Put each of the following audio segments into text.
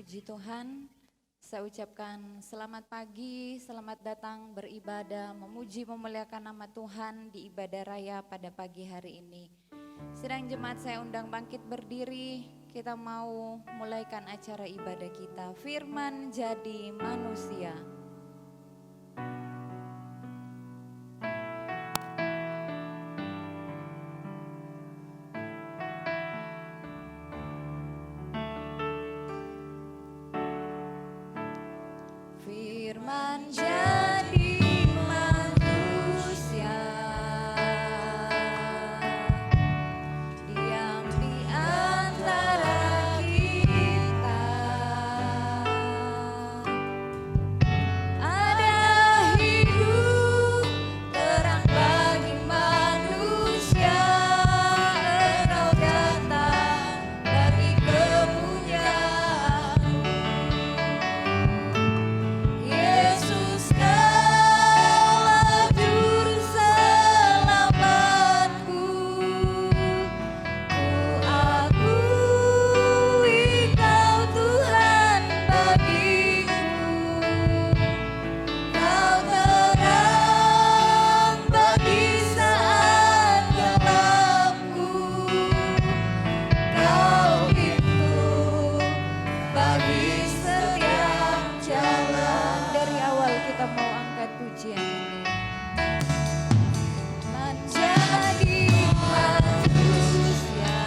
Puji Tuhan, saya ucapkan selamat pagi, selamat datang beribadah, memuji memuliakan nama Tuhan di ibadah raya pada pagi hari ini. Sidang jemaat saya undang bangkit berdiri, kita mau mulaikan acara ibadah kita. Firman jadi manusia. Firman jadi manusia, diam di antara kita. Ada hidup terang bagi manusia, Engkau datang bagi kemuliaan. Yesus Kaulah juru selamatku, ku akui Kau Tuhan bagiku. Kau terang bagi saat gelapku, Kau pintu bagi setiap jalan. Dari awal kita mau angkat pujian ini. Menjadi manusia,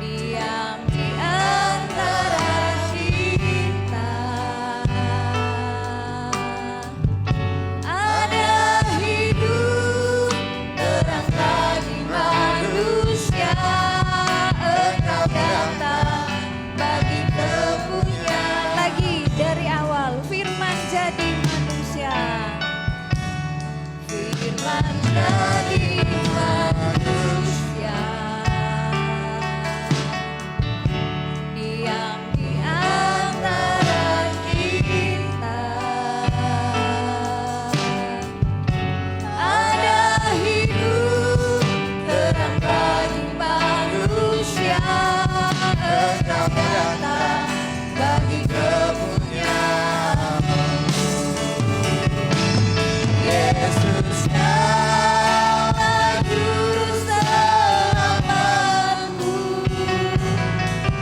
diam di antara kita. Ada hidup terang bagi manusia, Engkau datang bagi kemuliaan. Lagi dari awal, firman jadi manusia. Firman jadi manusia, diam di antara kita. Ada hidup terang bagi manusia, Engkau datang bagi kemuliaan. Yesus Kaulah juru selamatku,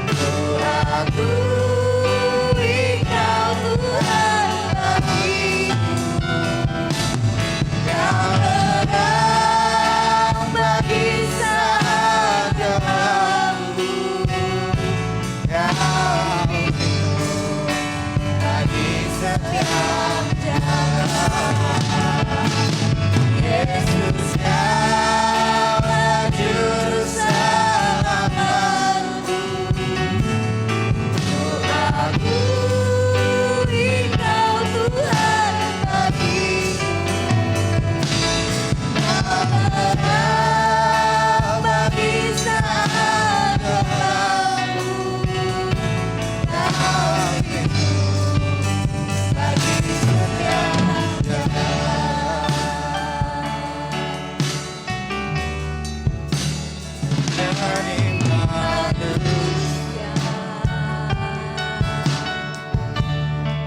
ku akui Kau Tuhan bagiku. Kau terang bagi saat gelapku, Kau hidup bagi setiap jalan. Yesus Kaulah juru selamatku, ku akui Kau Tuhan bagiku. Kau terang bagi saat gelapku, Kau hidup bagi setiap jalan. Jadi manusia,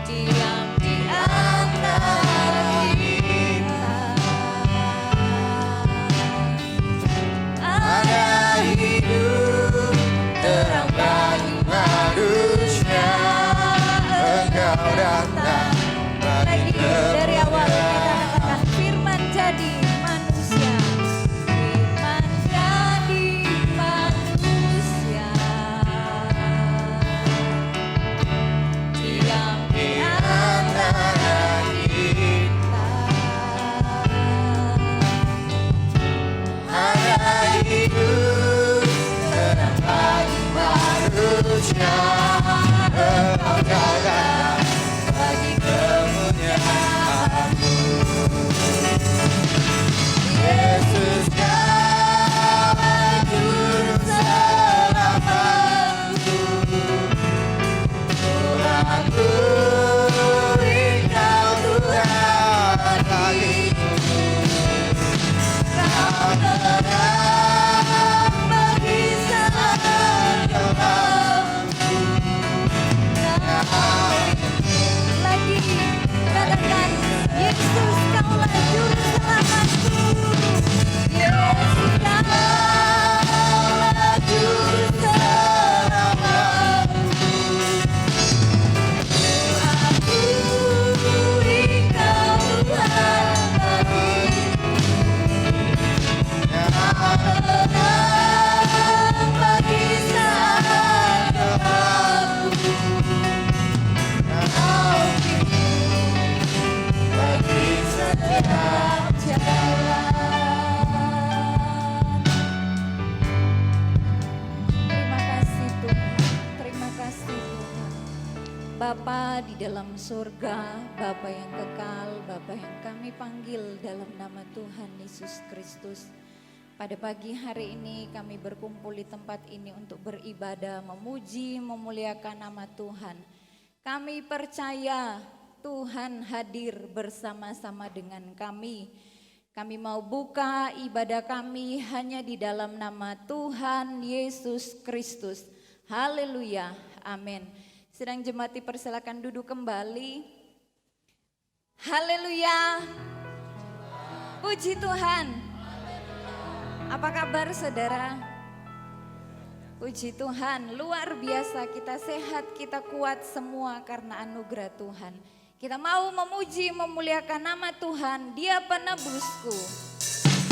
diam di antara kita. Ada hidup terang bagi manusia, Engkau datang bagi dari awal kita katakan firman jadi manusia. Firman jadi manusia, diam di antara kita. Ada hidup terang bagi manusia, Engkau datang bagi kemuliaan. di dalam surga, Bapa yang kekal, Bapa yang kami panggil dalam nama Tuhan Yesus Kristus. Pada pagi hari ini kami berkumpul di tempat ini untuk beribadah, memuji, memuliakan nama Tuhan. Kami percaya Tuhan hadir bersama-sama dengan kami. Kami mau buka ibadah kami hanya di dalam nama Tuhan Yesus Kristus. Haleluya, amin. Sedang jemaat dipersilakan duduk kembali. Haleluya. Puji Tuhan. Apa kabar saudara? Puji Tuhan, luar biasa, kita sehat, kita kuat semua karena anugerah Tuhan. Kita mau memuji, memuliakan nama Tuhan, Dia penebusku. Dia menebus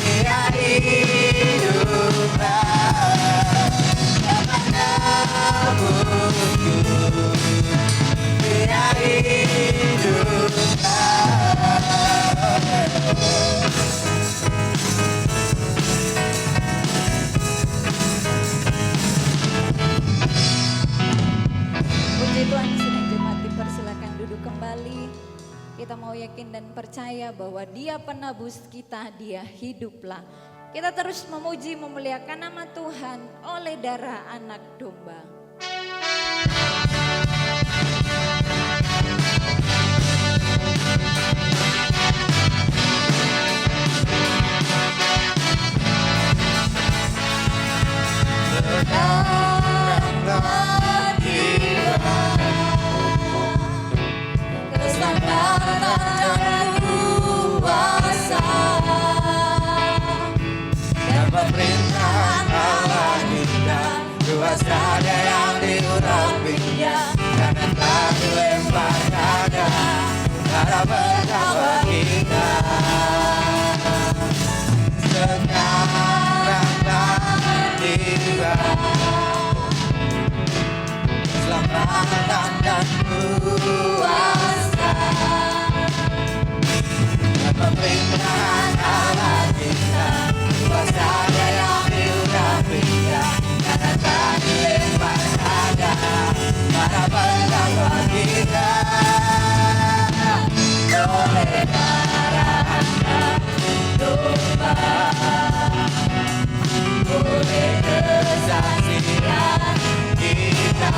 Dia hiduplah penebusku. Dia Puji Tuhan, sedang jemaat dipersilakan duduk kembali. Kita mau yakin dan percaya bahwa Dia penebus kita, Dia hiduplah. Kita terus memuji memuliakan nama Tuhan oleh darah anak domba. keselamatan kuasa dan pemerintahan Allah kita, kuasa yang diurapinya dan telah dilemparkannya para pendapat kita. Sekarang tiba keselamatan dan kuasa dan pemerintahan Allah kita, kuasa yang diurapinya dan telah dilemparkannya para pendapat kita. Oleh darah anak domba, oleh kesaksian kita,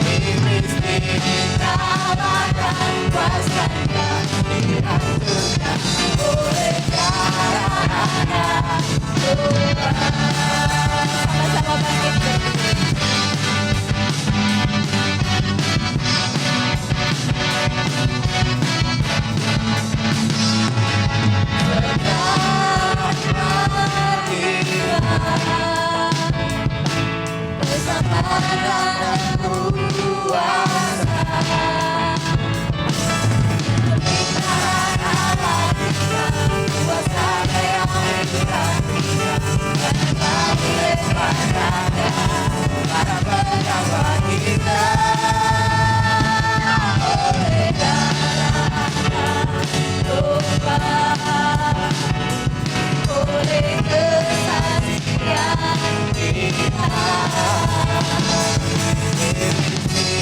iblis dikalahkan, kuasanya dihancurkan oleh darah anak domba. Sama-sama bangkit berdiri. Keselamatan kuasa pemerintahan Allah kita, kuasa yang diurapinya dan telah dilemparkannya para pendapat kita. Oleh darah anak domba, oleh kesaksian kita,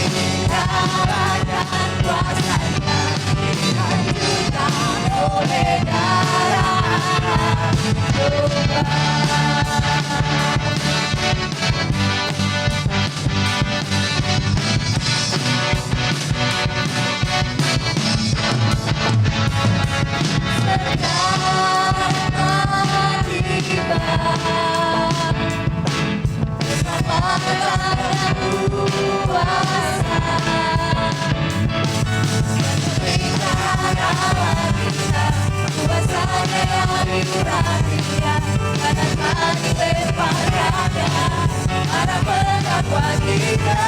dikalahkan, kuasanya dihancurkan oleh darah anak domba. Sekarang tiba keselamatan kuasa pemerintahan Allah kita, kuasa yang diurapinya dan telah dilemparkannya para pendapat kita.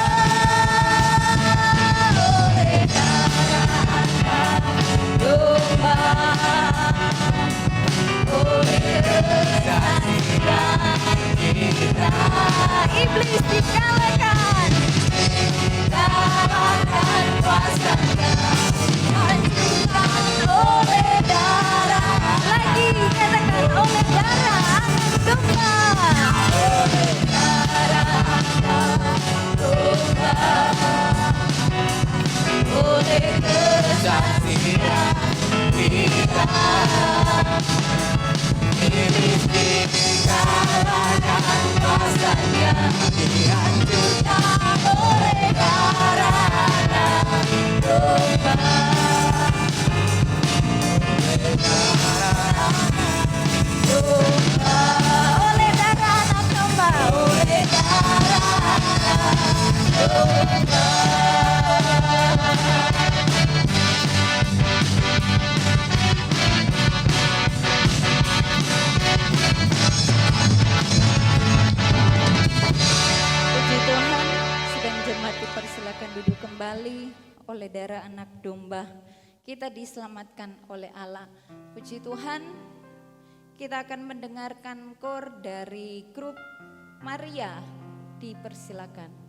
Oleh darah anak domba, oleh kesaksian kita, Iblis dikalahkan, dikalahkan, kuasanya dihancurkan oleh darah lagi katakan oleh darah anak domba. oleh darah anak domba, oleh kesaksian kita, iblis dikalahkan, kuasanya dihancurkan oleh darah anak domba. Oleh darah anak domba, Oleh darah anak domba. oleh darah anak domba. Puji Tuhan, sedang jemaat dipersilakan duduk kembali oleh darah anak domba. kita diselamatkan oleh Allah. Puji Tuhan, kita akan mendengarkan kor dari grup Maria. Dipersilakan.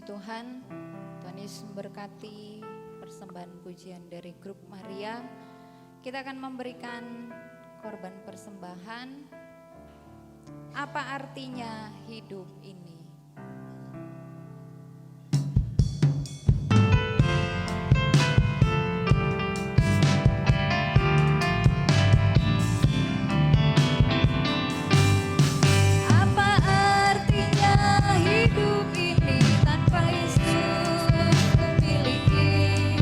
Tuhan, Tuhan Yesus memberkati persembahan pujian dari grup Maria. Kita akan memberikan korban persembahan. Apa artinya hidup ini? Apa artinya hidup ini tanpa Yesus kumiliki?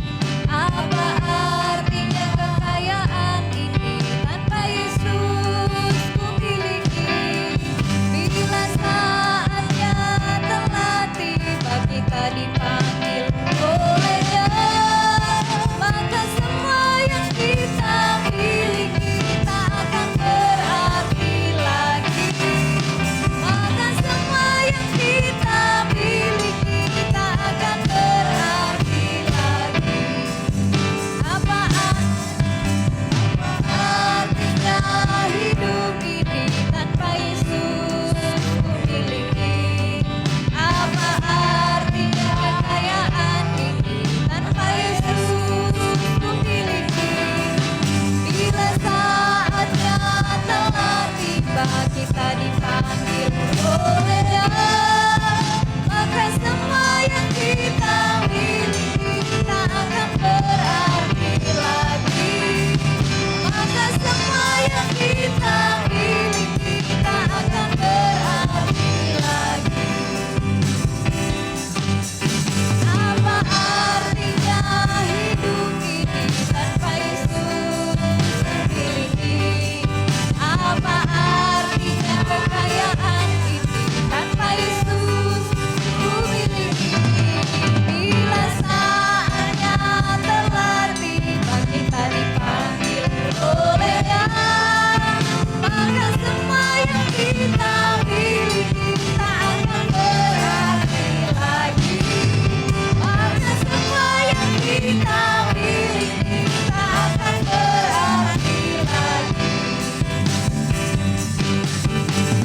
Apa artinya kekayaan ini tanpa Yesus kumiliki? Bila saatnya telah tiba kita dipanggil oleh-Nya, maka semua yang kita miliki tak akan berarti lagi. Maka semua yang kita miliki tak akan berarti lagi. Apa artinya hidup ini tanpa Yesus kumiliki? Apa artinya kekayaan ini tanpa Yesus kumiliki? Bila saatnya telah tiba kita dipanggil oleh-Nya, maka semua yang kita miliki tak akan berarti lagi. Maka semua yang kita miliki tak akan berarti lagi. Apa artinya hidup ini tanpa Yesus kumiliki? Apa artinya kekayaan ini tanpa Yesus kumiliki? Bila saatnya telah tiba kita dipanggil oleh-Nya, maka semua yang kita miliki tak akan berarti lagi. Maka semua yang kita miliki tak akan berarti lagi.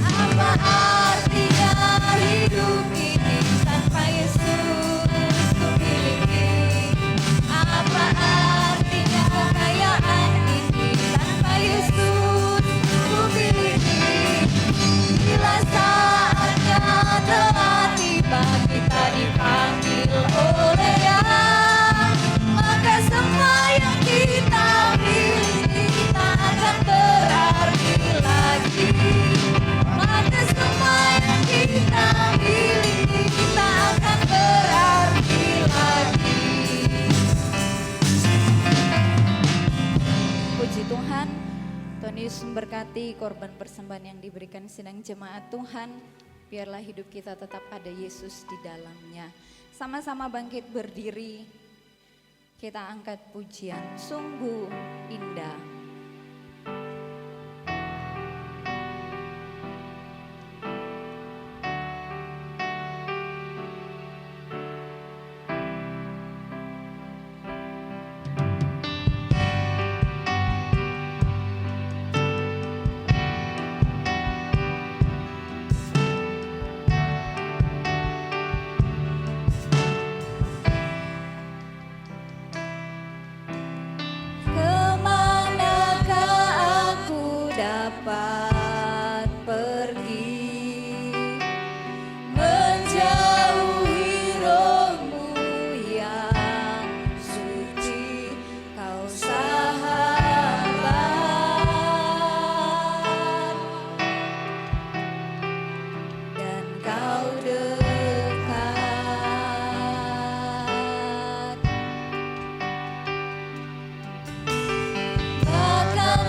Apa artinya hidup ini tanpa Yesus kumiliki? Apa artinya kekayaan ini tanpa Yesus kumiliki? Bila saatnya telah tiba kita dipanggil oleh-Nya, maka semua yang kita miliki tak akan berarti lagi. Maka semua yang kita miliki tak akan berarti lagi. Puji Tuhan, Tuhan Yesus memberkati korban persembahan yang diberikan sidang jemaat Tuhan. Biarlah hidup kita tetap ada Yesus di dalamnya. Sama-sama bangkit berdiri, kita angkat pujian, sungguh indah.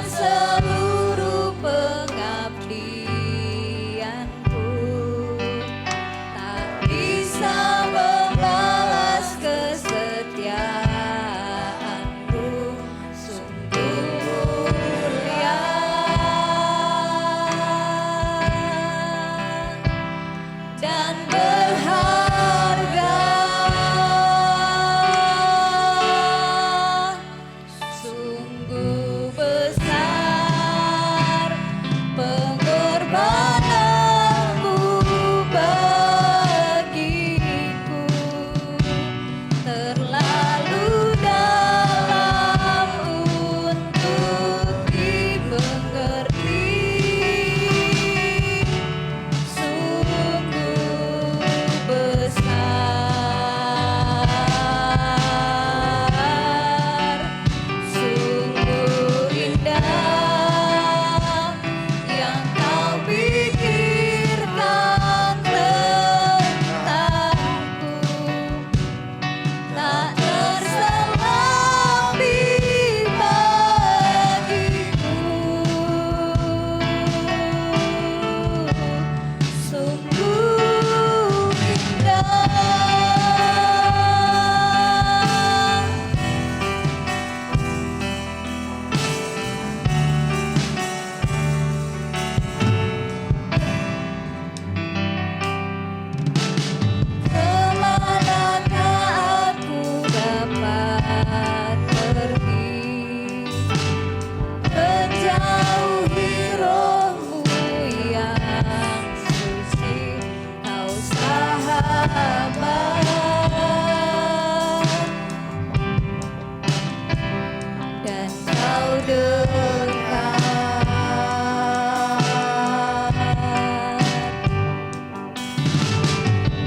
Seluruh jauhi rohmu yang suci, kau sahabat, dan kau dekat.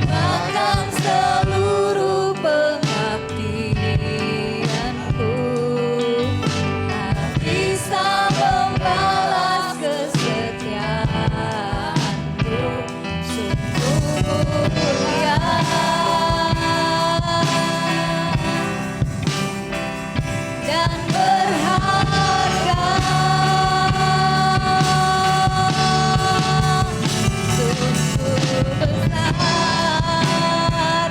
Bahkan seluruh pengabdianku tak bisa membalas kesetiaanmu, sungguh mulia dan berharga. Sungguh besar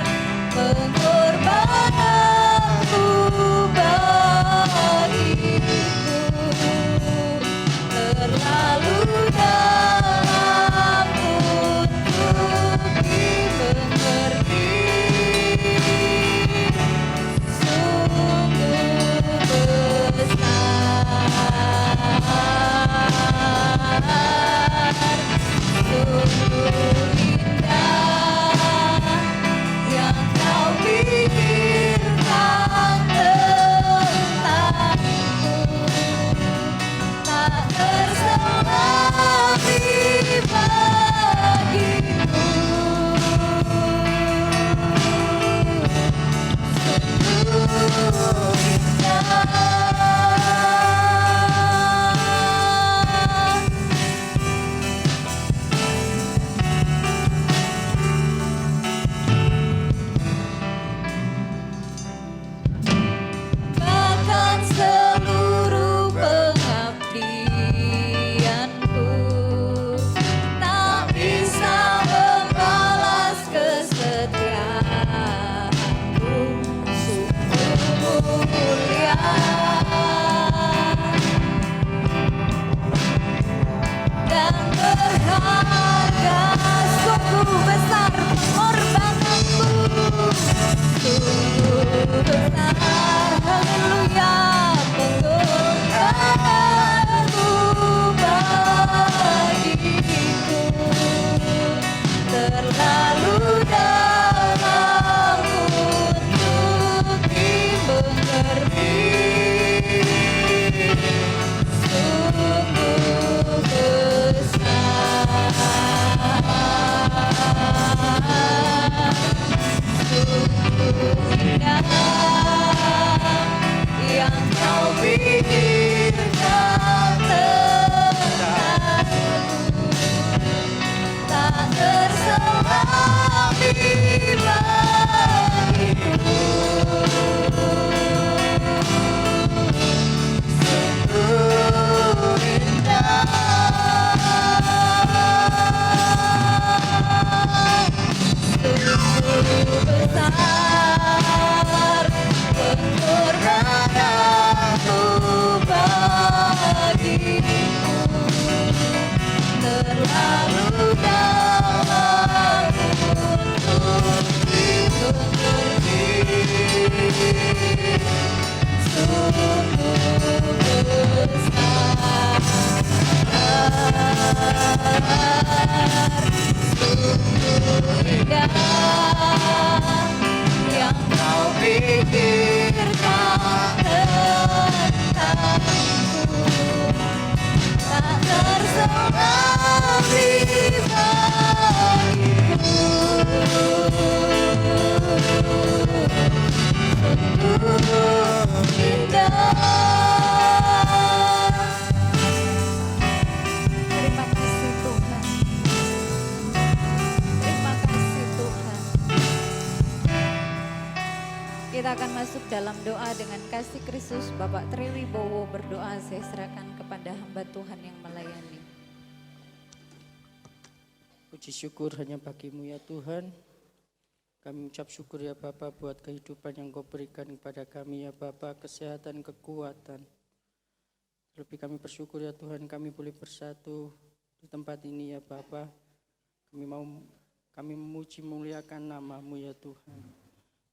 pengorbananmu bagiku, terlalu dalam untuk dimengerti. Sungguh besar, sungguh indah yang kau pikirkan tentangku, tak terselami bagiku. Sungguh indah. Bahkan seluruh pengabdianku tak bisa membalas kesetiaanmu, sungguh mulia dan berharga. Sungguh besar pengorbananmu, sungguh besar, haleluya, pengorbananmu bagiku, terlalu dalam untuk dimengerti. Sungguh besar, sungguh indah yang kau pikirkan tentangku, tak terselami bagiku. Sungguh indah, sungguh besar pengorbananmu bagiku, terlalu dalam untuk dimengerti. Sungguh besar, sungguh indah yang kau pikirkan tentangku, tak terselami bagiku. Sungguh indah. Terima kasih Tuhan. Terima kasih Tuhan. Kita akan masuk dalam doa dengan kasih Kristus. Bapak Tri Wibowo berdoa, saya serahkan kepada hamba Tuhan yang melayani. Puji syukur hanya bagimu ya Tuhan. Kami ucap syukur ya Bapa buat kehidupan yang Kau berikan kepada kami ya Bapa, kesehatan, kekuatan. Lebih kami bersyukur ya Tuhan, kami boleh bersatu di tempat ini ya Bapa. Kami memuji memuliakan nama-Mu ya Tuhan.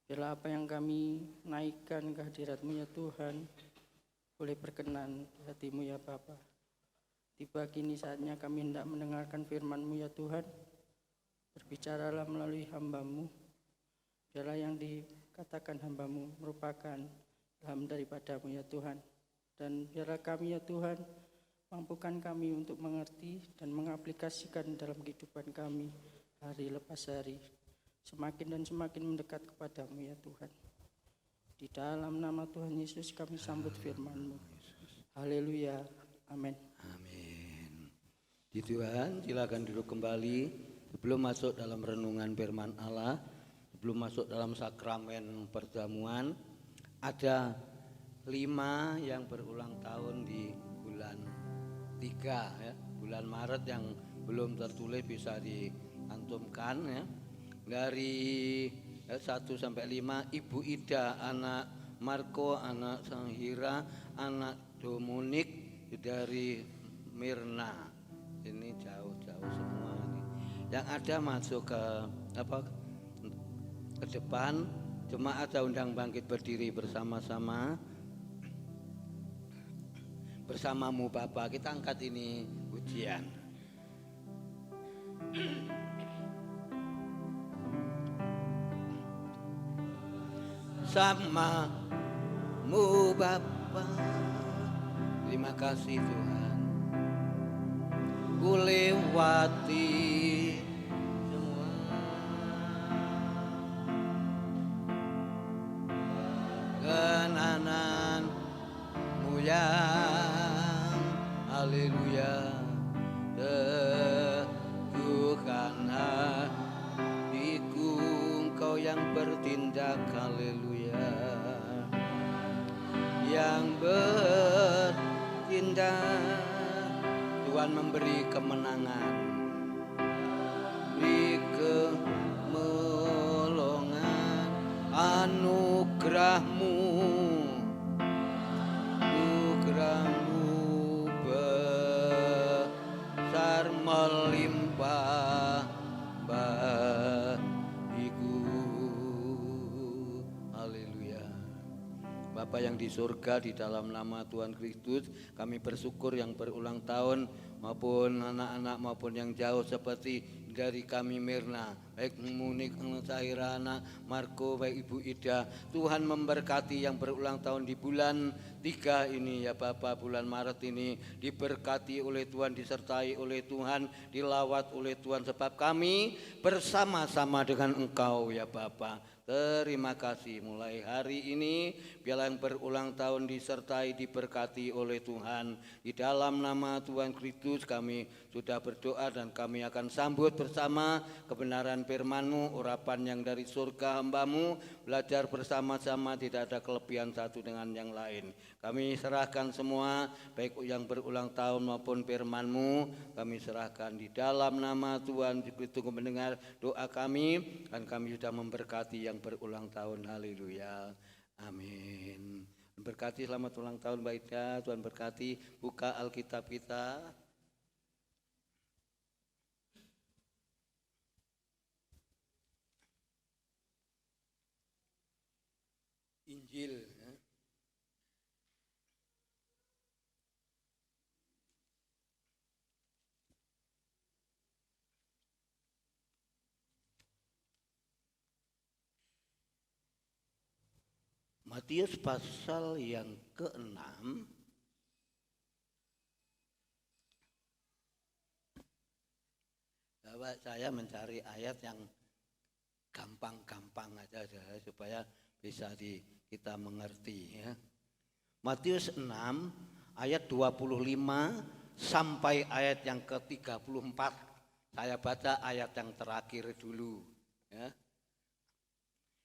Biarlah apa yang kami naikkan ke hadirat-Mu ya Tuhan, boleh berkenan di hati-Mu ya Bapa. Tiba kini saatnya kami hendak mendengarkan firman-Mu ya Tuhan. Berbicaralah melalui hamba-Mu. Biarlah yang dikatakan hamba-Mu merupakan ilham daripada-Mu ya Tuhan. Dan biarlah kami ya Tuhan, mampukan kami untuk mengerti dan mengaplikasikan dalam kehidupan kami hari lepas hari. Semakin dan semakin mendekat kepada-Mu ya Tuhan. Di dalam nama Tuhan Yesus kami sambut firman-Mu. Haleluya. Amin. Amin. Di Tuhan, silakan duduk kembali. Sebelum masuk dalam renungan firman Allah, sebelum masuk dalam sakramen perjamuan, ada 5 yang berulang tahun di bulan 3 ya, bulan Maret yang belum tertulis bisa diantumkan ya. Dari 1 sampai 5, Ibu Ida, anak Marco, anak Sanghira, anak Dominik dari Mirna. Ini jauh-jauh semua ini. Yang ada masuk ke depan. Jemaat saya undang bangkit berdiri bersama-sama. Bersamamu Bapak, kita angkat ini ujian. Samamu Bapa, terima kasih Tuhan. Ku lewati semua kenanan-Mu yang haleluya, teguhkan hatiku, Engkau yang bertindak haleluya, yang bertindak. Tuhan memberi kemenangan, beri kemelongan, anugerah-Mu besar melimpah bagiku. Haleluya. Bapa yang di surga, di dalam nama Tuhan Kristus, kami bersyukur yang berulang tahun maupun anak-anak maupun yang jauh seperti dari kami Mirna, baik Munik, Sahira, anak Marco, baik Ibu Ida. Tuhan memberkati yang berulang tahun di bulan 3 ini ya Bapak, bulan Maret ini diberkati oleh Tuhan, disertai oleh Tuhan, dilawat oleh Tuhan, sebab kami bersama-sama dengan Engkau ya Bapak. Terima kasih, mulai hari ini biarlah yang berulang tahun disertai diberkati oleh Tuhan. Di dalam nama Tuhan Kristus kami sudah berdoa dan kami akan sambut bersama kebenaran firman-Mu, urapan yang dari surga hamba-Mu, belajar bersama-sama, tidak ada kelebihan satu dengan yang lain. Kami serahkan semua, baik yang berulang tahun maupun firman-Mu, kami serahkan di dalam nama Tuhan Kristus. Mendengar doa kami dan kami sudah memberkati yang berulang tahun. Haleluya. Amin. Berkati, selamat ulang tahun Mbak Ida. Tuhan berkati. Buka Alkitab kita. Injil ya. Matius pasal yang ke-6 Bapak, saya mencari ayat yang gampang-gampang aja supaya bisa kita mengerti ya. Matius 6 ayat 25 sampai ayat yang ke-34. Saya baca ayat yang terakhir dulu ya.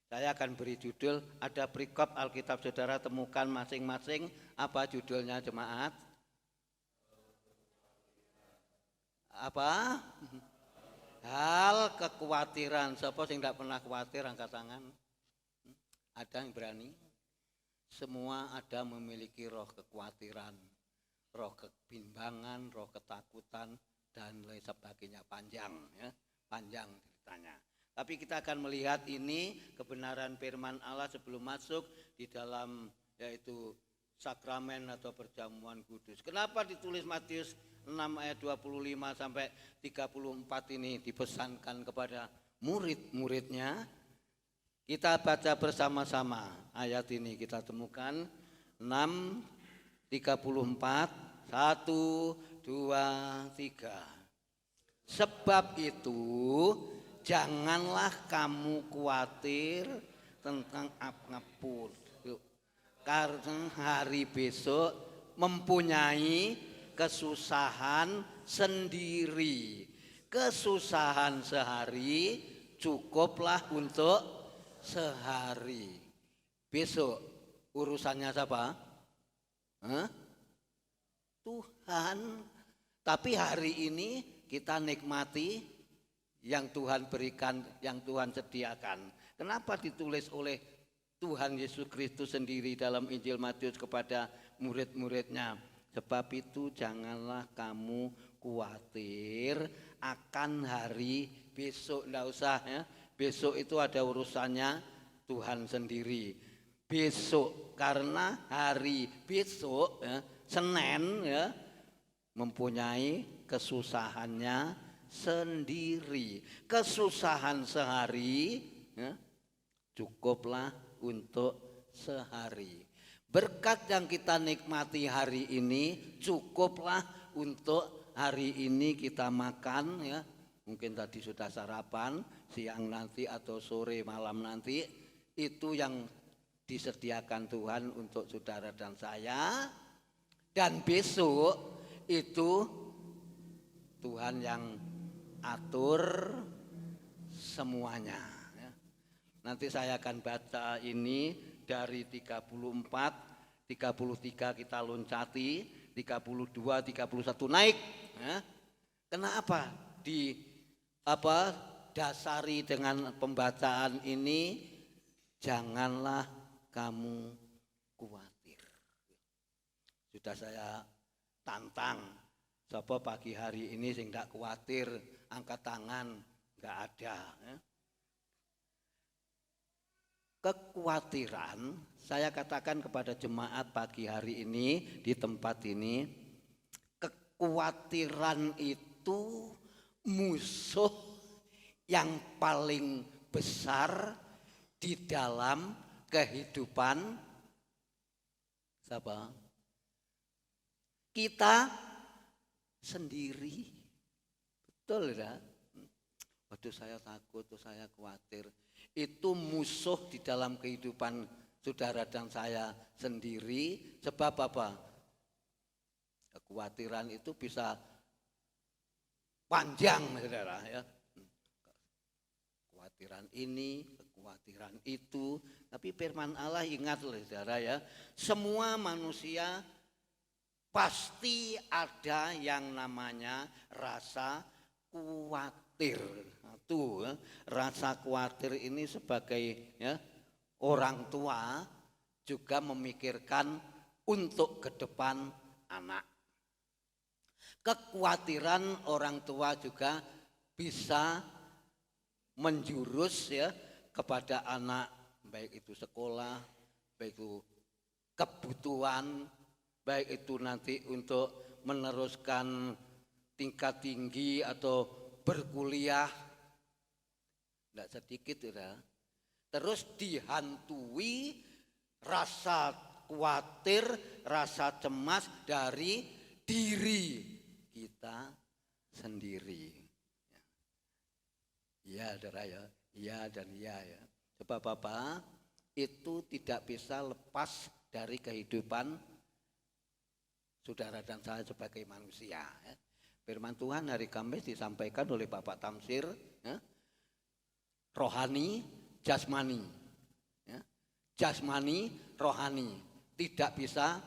Saya akan beri judul, ada perikop Alkitab saudara temukan masing-masing. Apa judulnya jemaat? Apa? Hal kekhawatiran. Siapa yang tidak pernah khawatir, angkat tangan. Ada yang berani? Semua ada memiliki roh kekhawatiran, roh kebimbangan, roh ketakutan, dan lain sebagainya. Panjang ya, panjang ceritanya. Tapi kita akan melihat ini kebenaran firman Allah sebelum masuk di dalam yaitu sakramen atau perjamuan kudus. Kenapa ditulis Matius 6 ayat 25 sampai 34 ini dipesankan kepada murid-muridnya. Kita baca bersama-sama ayat ini, kita temukan 6:34, 1, 2, 3. Sebab itu janganlah kamu khawatir tentang apapun, karena hari besok mempunyai kesusahan sendiri. Kesusahan sehari cukuplah untuk sehari. Besok urusannya siapa? Tuhan. Tapi hari ini kita nikmati yang Tuhan berikan, yang Tuhan sediakan. Kenapa ditulis oleh Tuhan Yesus Kristus sendiri dalam Injil Matius kepada murid-muridnya? Sebab itu janganlah kamu khawatir akan hari besok. Enggak usah ya. Besok itu ada urusannya Tuhan sendiri. Besok, karena hari besok ya, Senin ya, mempunyai kesusahannya sendiri. Kesusahan sehari ya, cukuplah untuk sehari. Berkat yang kita nikmati hari ini cukuplah untuk hari ini kita makan ya. Mungkin tadi sudah sarapan, siang nanti atau sore malam nanti, itu yang disediakan Tuhan untuk saudara dan saya. Dan besok itu Tuhan yang atur semuanya. Nanti saya akan baca ini dari 34, 33 kita loncati, 32, 31 naik. Kenapa dasari dengan pembacaan ini? Janganlah kamu khawatir. Sudah saya tantang, siapa pagi hari ini sing tidak khawatir, angkat tangan, nggak ada. Kekhawatiran, saya katakan kepada jemaat pagi hari ini di tempat ini, kekhawatiran itu musuh yang paling besar di dalam kehidupan siapa? Kita sendiri. Betul ya? Waduh, saya takut, saya khawatir. Itu musuh di dalam kehidupan saudara dan saya sendiri. Sebab apa? Kekhawatiran itu bisa panjang, saudara ya. Kekhawatiran ini, kekhawatiran itu. Tapi firman Allah, ingat loh saudara ya, semua manusia pasti ada yang namanya rasa khawatir. Tuh, rasa khawatir ini sebagai ya, orang tua juga memikirkan untuk ke depan anak. Kekhawatiran orang tua juga bisa menjurus ya kepada anak, baik itu sekolah, baik itu kebutuhan, baik itu nanti untuk meneruskan tingkat tinggi atau berkuliah. Tidak sedikit ya. Terus dihantui rasa khawatir, rasa cemas dari diri kita sendiri. Ya saudara ya, iya dan iya ya. Sebab apa? Itu tidak bisa lepas dari kehidupan saudara dan saya sebagai manusia. Firman Tuhan hari Kamis disampaikan oleh Bapak Tamsir, ya, rohani, jasmani, ya, jasmani, rohani tidak bisa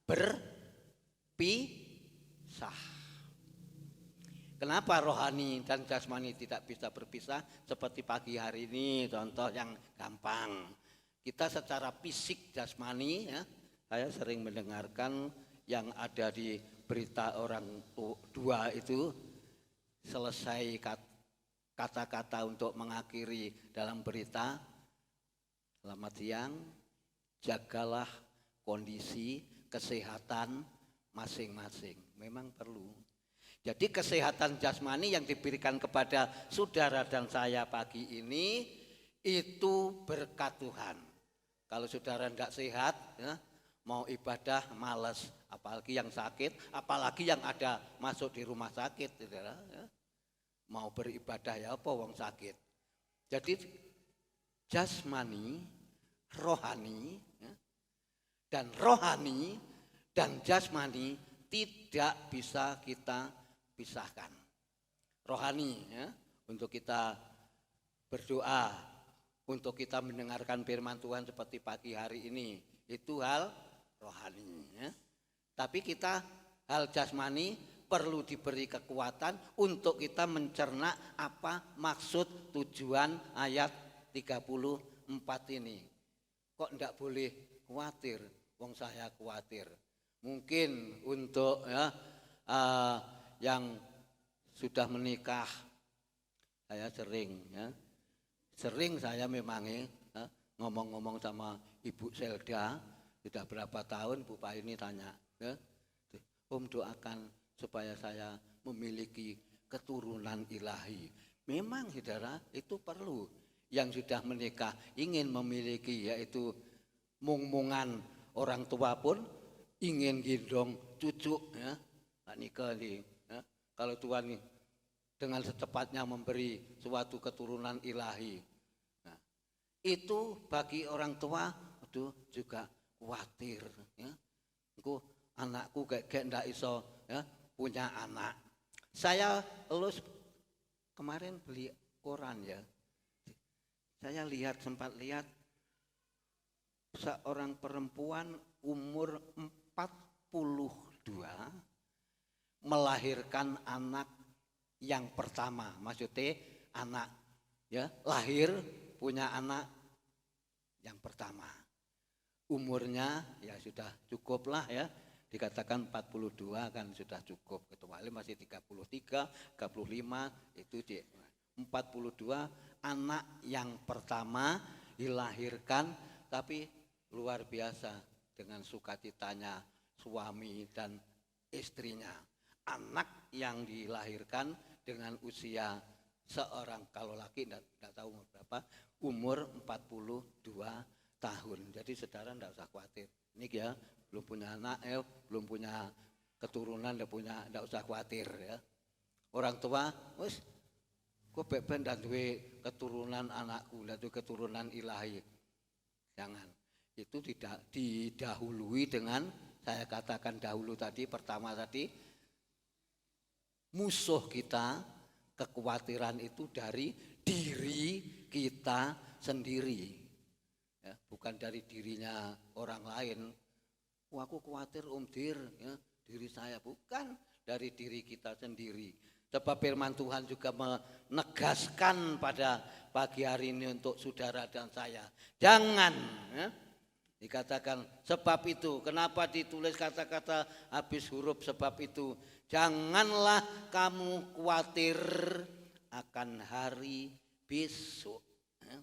berpisah. Kenapa rohani dan jasmani tidak bisa berpisah? Seperti pagi hari ini, contoh yang gampang. Kita secara fisik jasmani, ya, saya sering mendengarkan yang ada di berita orang dua itu, selesai kata-kata untuk mengakhiri dalam berita, selamat siang, jagalah kondisi kesehatan masing-masing. Memang perlu. Jadi kesehatan jasmani yang diberikan kepada saudara dan saya pagi ini itu berkat Tuhan. Kalau saudara tidak sehat, ya, mau ibadah malas, apalagi yang sakit, apalagi yang ada masuk di rumah sakit, saudara. Ya. Mau beribadah ya apa wong sakit. Jadi jasmani, rohani, ya, dan rohani dan jasmani tidak bisa kita pisahkan. Rohani ya, untuk kita berdoa, untuk kita mendengarkan firman Tuhan seperti pagi hari ini, itu hal rohani ya. Tapi kita hal jasmani perlu diberi kekuatan untuk kita mencerna apa maksud tujuan ayat 34 ini. Kok enggak boleh khawatir? Wong saya khawatir. Mungkin untuk ya yang sudah menikah, saya sering saya memang ngomong-ngomong sama Ibu Selda, sudah berapa tahun Bu Pak ini tanya, ya, Om doakan supaya saya memiliki keturunan ilahi. Memang saudara itu perlu, yang sudah menikah ingin memiliki, yaitu mung-mungan orang tua pun ingin gendong cucu ya. Nikah nih, ya. Kalau Tuhan dengan secepatnya memberi suatu keturunan ilahi, nah, itu bagi orang tua itu juga khawatir. Ya. Anakku kayak ndak iso ya, punya anak. Saya kemarin beli koran ya, saya sempat lihat seorang perempuan umur 42 melahirkan anak yang pertama, maksudnya anak ya, lahir punya anak yang pertama. Umurnya ya sudah cukup lah ya, dikatakan 42 kan sudah cukup, kecuali masih 33, 35 itu di 42 anak yang pertama dilahirkan, tapi luar biasa dengan sukacitanya suami dan istrinya. Anak yang dilahirkan dengan usia seorang, kalau laki tidak tahu umur berapa, umur 42 tahun. Jadi saudara tidak usah khawatir. Ini ya, belum punya anak, belum punya keturunan, tidak usah khawatir ya. Orang tua, wis kok beben dan duwe keturunan anakku, dan keturunan ilahi. Jangan. Itu tidak didahului dengan, saya katakan dahulu tadi, pertama tadi, musuh kita, kekhawatiran itu dari diri kita sendiri, ya, bukan dari dirinya orang lain. Wah, aku khawatir Dir, ya, diri saya, bukan dari diri kita sendiri. Sebab firman Tuhan juga menegaskan pada pagi hari ini untuk saudara dan saya, jangan ya, dikatakan sebab itu. Kenapa ditulis kata-kata habis huruf sebab itu? Janganlah kamu khawatir akan hari besok. Ya.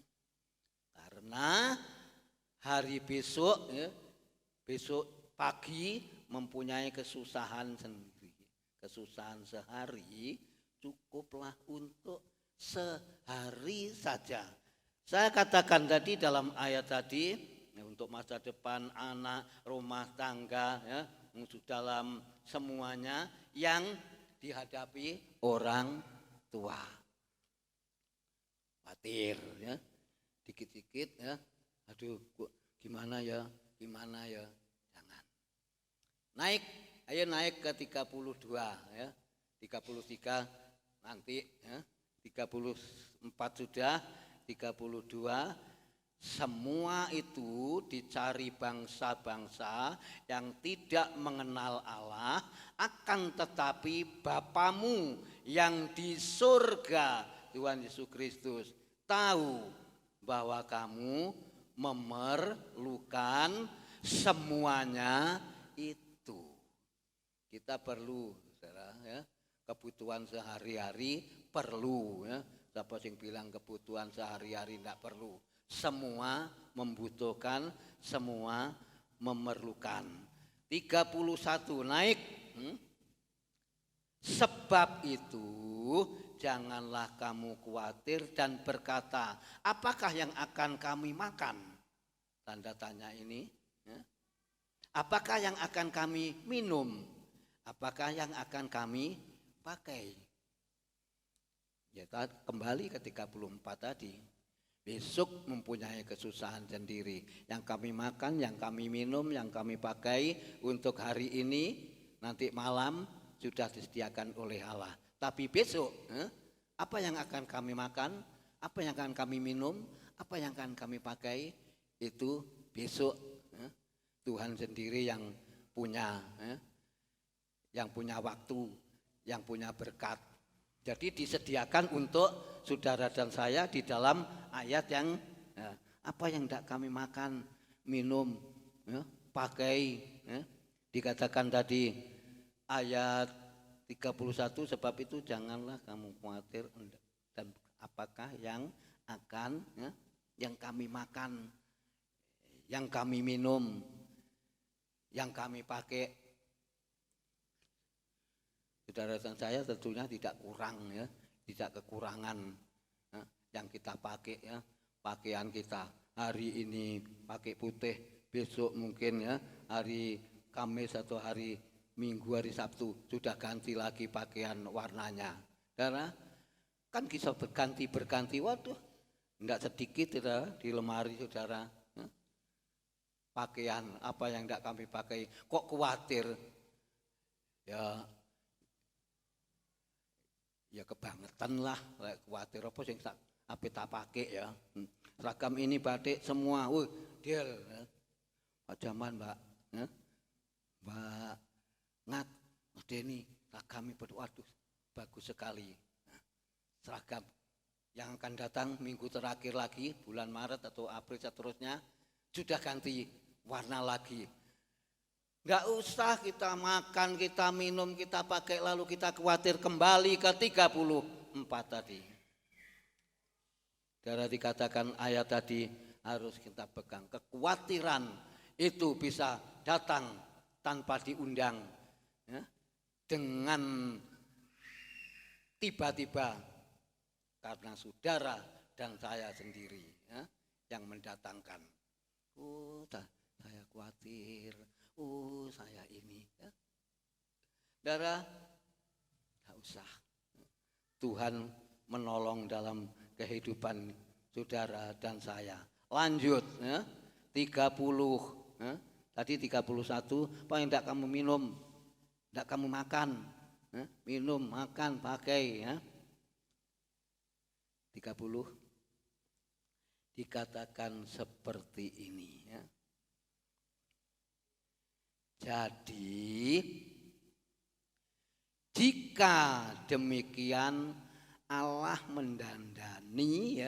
Karena hari besok, ya, besok pagi mempunyai kesusahan sendiri. Kesusahan sehari cukuplah untuk sehari saja. Saya katakan tadi dalam ayat tadi, ya, untuk masa depan anak, rumah tangga, ya, dalam semuanya yang dihadapi orang tua. Khawatir ya, dikit-dikit ya, aduh gimana ya, jangan. Naik, ayo naik ke 32 ya, 33 nanti ya, 34 sudah, 32. Semua itu dicari bangsa-bangsa yang tidak mengenal Allah, akan tetapi Bapamu yang di surga, Tuhan Yesus Kristus, tahu bahwa kamu memerlukan semuanya itu. Kita perlu, saudara, ya, kebutuhan sehari-hari perlu ya. Siapa yang bilang kebutuhan sehari-hari tidak perlu? Semua membutuhkan, semua memerlukan. 31 naik. Sebab itu janganlah kamu khawatir dan berkata, apakah yang akan kami makan? Tanda tanya ini. Ya. Apakah yang akan kami minum? Apakah yang akan kami pakai? Ya, kembali ke 34 tadi. Besok mempunyai kesusahan sendiri. Yang kami makan, yang kami minum, yang kami pakai untuk hari ini, nanti malam sudah disediakan oleh Allah. Tapi besok, apa yang akan kami makan, apa yang akan kami minum, apa yang akan kami pakai, itu besok Tuhan sendiri yang punya waktu, yang punya berkat. Jadi disediakan untuk saudara dan saya di dalam ayat yang apa yang tidak kami makan, minum, pakai. Dikatakan tadi ayat 31, sebab itu janganlah kamu khawatir dan apakah yang akan yang kami makan, yang kami minum, yang kami pakai. Saudara dan saya tentunya tidak kurang tidak kekurangan yang kita pakai pakaian kita. Hari ini pakai putih, besok mungkin hari Kamis atau hari Minggu, hari Sabtu sudah ganti lagi pakaian warnanya. Karena kan bisa berganti, waduh, tidak sedikit di lemari saudara. Pakaian apa yang tidak kami pakai, kok khawatir? Ya kebangetan lah, khawatir apa sing apa tak pakai ya. Seragam ini batik semua, deal. Zaman Mbak Ngat, Deni, seragam itu waduh bagus sekali. Seragam yang akan datang minggu terakhir lagi, bulan Maret atau April seterusnya, sudah ganti warna lagi. Enggak usah kita makan, kita minum, kita pakai lalu kita khawatir. Kembali ke 34 tadi. Karena dikatakan ayat tadi harus kita pegang. Kekhawatiran itu bisa datang tanpa diundang. Dengan tiba-tiba karena saudara dan saya sendiri yang mendatangkan. Saya khawatir. Saya ini. Saudara, tidak usah. Tuhan menolong dalam kehidupan saudara dan saya. Lanjut, 30. Tadi 31, apa yang tidak kamu minum, tidak kamu makan. Minum, makan, pakai. 30. Dikatakan seperti ini. Jadi jika demikian Allah mendandani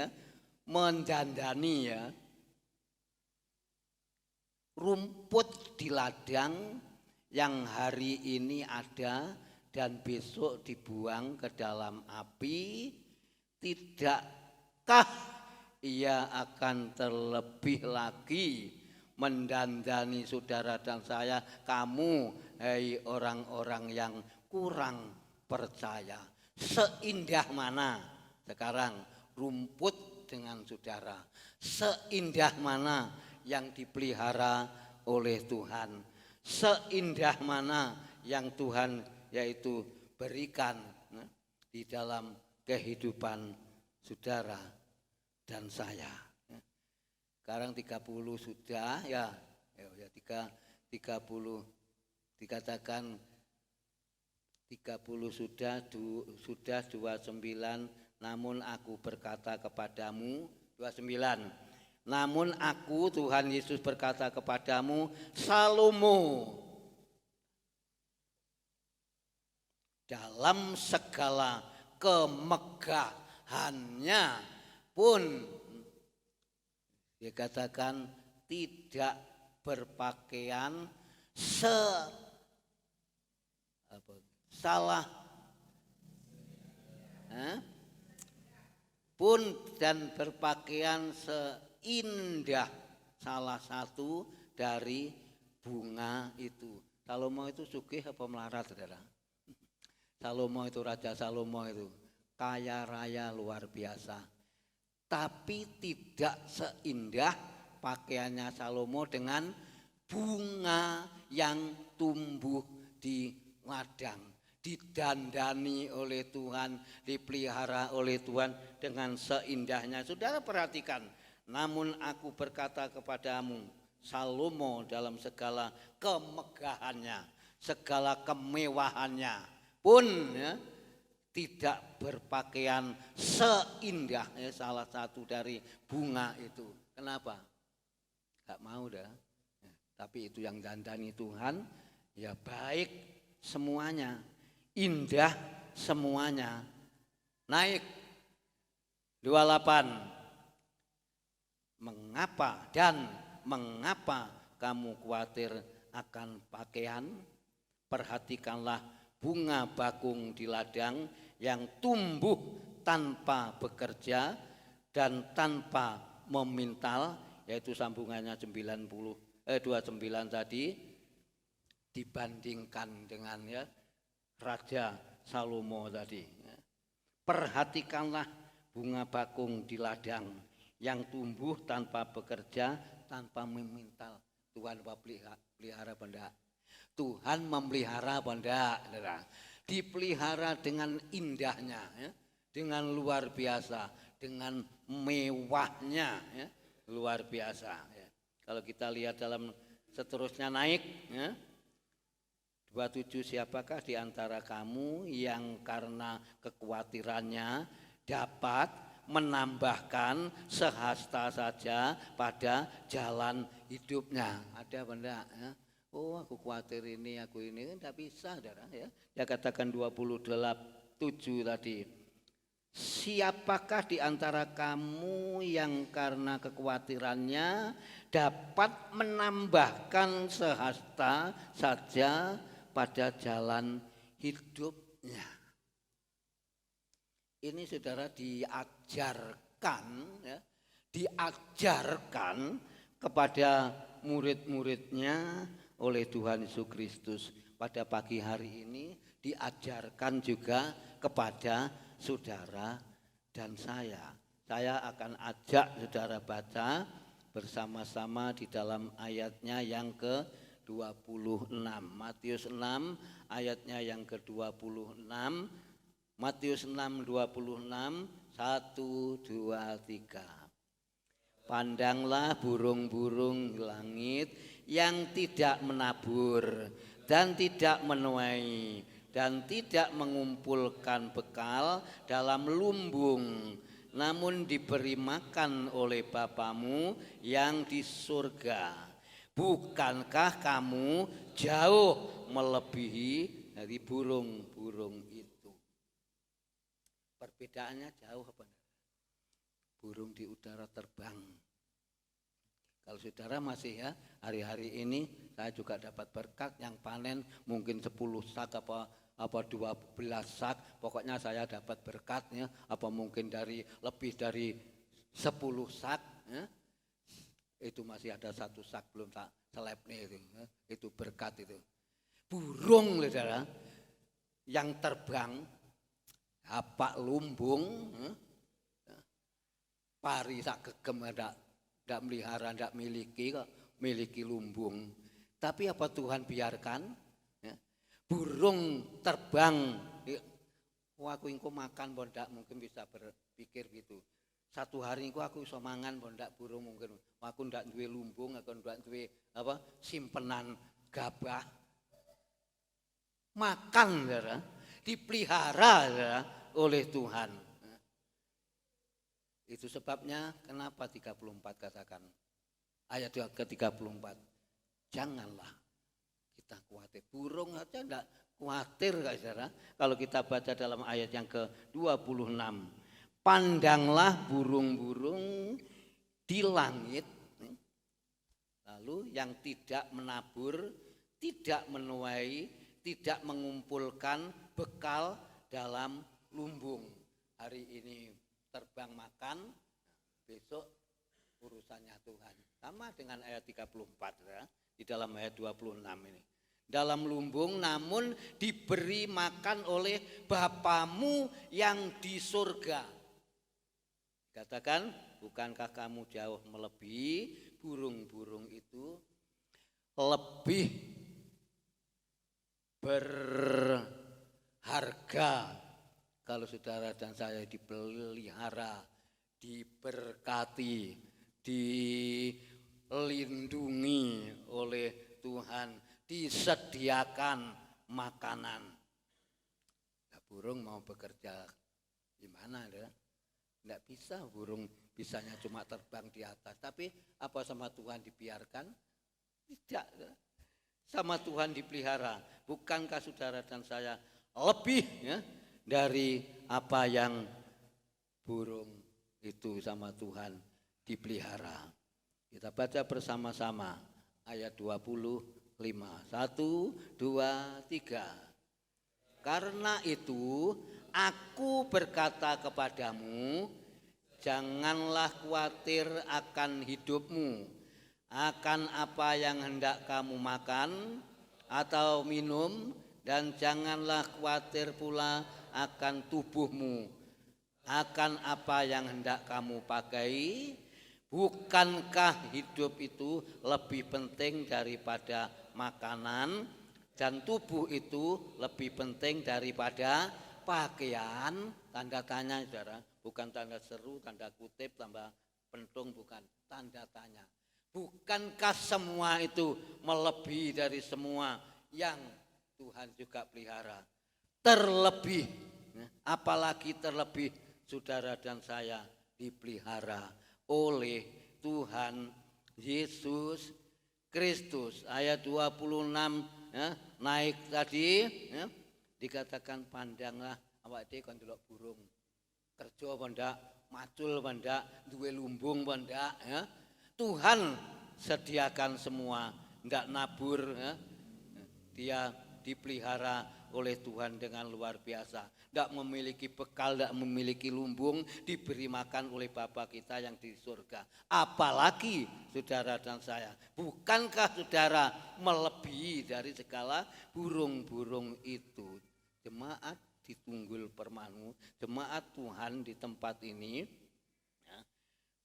rumput di ladang yang hari ini ada dan besok dibuang ke dalam api, tidakkah ia akan terlebih lagi mendandani saudara dan saya, kamu, hai orang-orang yang kurang percaya. Seindah mana sekarang rumput dengan saudara, seindah mana yang dipelihara oleh Tuhan, seindah mana yang Tuhan yaitu berikan di dalam kehidupan saudara dan saya. Sekarang 30 sudah 30 dikatakan 30 sudah 29, namun aku berkata kepadamu 29. Namun aku Tuhan Yesus berkata kepadamu, Salomo, dalam segala kemegahannya pun dia katakan tidak berpakaian salah pun dan berpakaian seindah salah satu dari bunga itu. Salomo itu sugih apa melarat, saudara? Salomo itu, Raja Salomo itu kaya raya luar biasa. Tapi tidak seindah pakaiannya Salomo dengan bunga yang tumbuh di ladang. Didandani oleh Tuhan, dipelihara oleh Tuhan dengan seindahnya. Saudara perhatikan, namun aku berkata kepadamu, Salomo dalam segala kemegahannya, segala kemewahannya pun ya, tidak berpakaian seindah salah satu dari bunga itu. Kenapa? Gak mau dah. Ya, tapi itu yang dandani Tuhan, ya baik semuanya, indah semuanya. Naik 28. Mengapa kamu khawatir akan pakaian? Perhatikanlah bunga bakung di ladang yang tumbuh tanpa bekerja dan tanpa memintal, yaitu sambungannya 29 tadi, dibandingkan dengan ya Raja Salomo tadi. Perhatikanlah bunga bakung di ladang yang tumbuh tanpa bekerja, tanpa memintal. Tuhan pelihara benda. Tuhan memelihara benda, dipelihara dengan indahnya, ya, dengan luar biasa, dengan mewahnya, ya, luar biasa. Ya. Kalau kita lihat dalam seterusnya naik, ya, 27, siapakah di antara kamu yang karena kekhawatirannya dapat menambahkan sehasta saja pada jalan hidupnya? Ada benda, ya. Oh, aku khawatir ini, aku ini, kan tidak bisa, saudara. Ya. Dia katakan 27 tadi. Siapakah di antara kamu yang karena kekhawatirannya dapat menambahkan sehasta saja pada jalan hidupnya? Ini saudara diajarkan, ya, diajarkan kepada murid-muridnya oleh Tuhan Yesus Kristus. Pada pagi hari ini diajarkan juga kepada saudara dan saya. Saya akan ajak saudara baca bersama-sama di dalam ayatnya yang ke-26. Matius 6 ayatnya yang ke-26. Matius 6, 26, 1, 2, 3. Pandanglah burung-burung langit yang tidak menabur dan tidak menuai dan tidak mengumpulkan bekal dalam lumbung, namun diberi makan oleh Bapamu yang di surga. Bukankah kamu jauh melebihi dari burung-burung itu? Perbedaannya jauh apa? Burung di udara terbang. Kalau saudara masih ya, hari-hari ini saya juga dapat berkat yang panen mungkin 10 sak apa 12 sak, pokoknya saya dapat berkatnya apa mungkin lebih dari 10 sak, ya. Itu masih ada 1 sak belum tak selebnya itu, ya. Itu berkat itu. Burung saudara yang terbang, apa lumbung, ya. Pari sak gegem ada. Tidak melihara, tidak miliki, kok miliki lumbung. Tapi apa Tuhan biarkan? Ya. Burung terbang. Wah, aku ingko makan, bondak mungkin bisa berpikir gitu. Satu hari aku bisa mangan, bondak burung mungkin. Aku tidak duwe lumbung, aku tidak duwe simpenan gabah. Makan, saudara, dipelihara, saudara, oleh Tuhan. Itu sebabnya kenapa 34 katakan ayat ke-34. Janganlah kita khawatir. Burung aja enggak khawatir, saudara. Kalau kita baca dalam ayat yang ke-26. Pandanglah burung-burung di langit. Lalu yang tidak menabur, tidak menuai, tidak mengumpulkan bekal dalam lumbung. Hari ini terbang makan, besok urusannya Tuhan. Sama dengan ayat 34 ya, di dalam ayat 26 ini. dalam lumbung, namun diberi makan oleh Bapamu yang di surga. Katakan, bukankah kamu jauh melebihi burung-burung itu? Lebih berharga kalau saudara dan saya dipelihara, diberkati, dilindungi oleh Tuhan, disediakan makanan. Nah, burung mau bekerja gimana ya? Tidak bisa, burung bisanya cuma terbang di atas. Tapi apa sama Tuhan dibiarkan? Tidak. Sama Tuhan dipelihara. Bukankah saudara dan saya lebih ya, dari apa yang burung itu sama Tuhan dipelihara? Kita baca bersama-sama ayat 25. 1, 2, 3. Karena itu aku berkata kepadamu, janganlah khawatir akan hidupmu, akan apa yang hendak kamu makan atau minum, dan janganlah khawatir pula akan tubuhmu, akan apa yang hendak kamu pakai. Bukankah hidup itu lebih penting daripada makanan, dan tubuh itu lebih penting daripada pakaian? Tanda tanya, saudara, bukan tanda seru, tanda kutip, tambah pentung, bukan, tanda tanya. Bukankah semua itu melebihi dari semua yang Tuhan juga pelihara? Terlebih, apalagi terlebih saudara dan saya dipelihara oleh Tuhan Yesus Kristus. Ayat 26 ya, naik tadi ya, dikatakan pandanglah awak dhewe kon delok burung. Kerja apa ndak, macul apa ndak, duwe lumbung apa ndak ya. Tuhan sediakan semua, ndak nabur ya. Dia dipelihara oleh Tuhan dengan luar biasa. Tidak memiliki bekal, tidak memiliki lumbung, diberi makan oleh Bapa kita yang di surga. Apalagi saudara dan saya, bukankah saudara melebihi dari segala burung-burung itu? Jemaat di Tunggul Permanu, jemaat Tuhan di tempat ini, ya,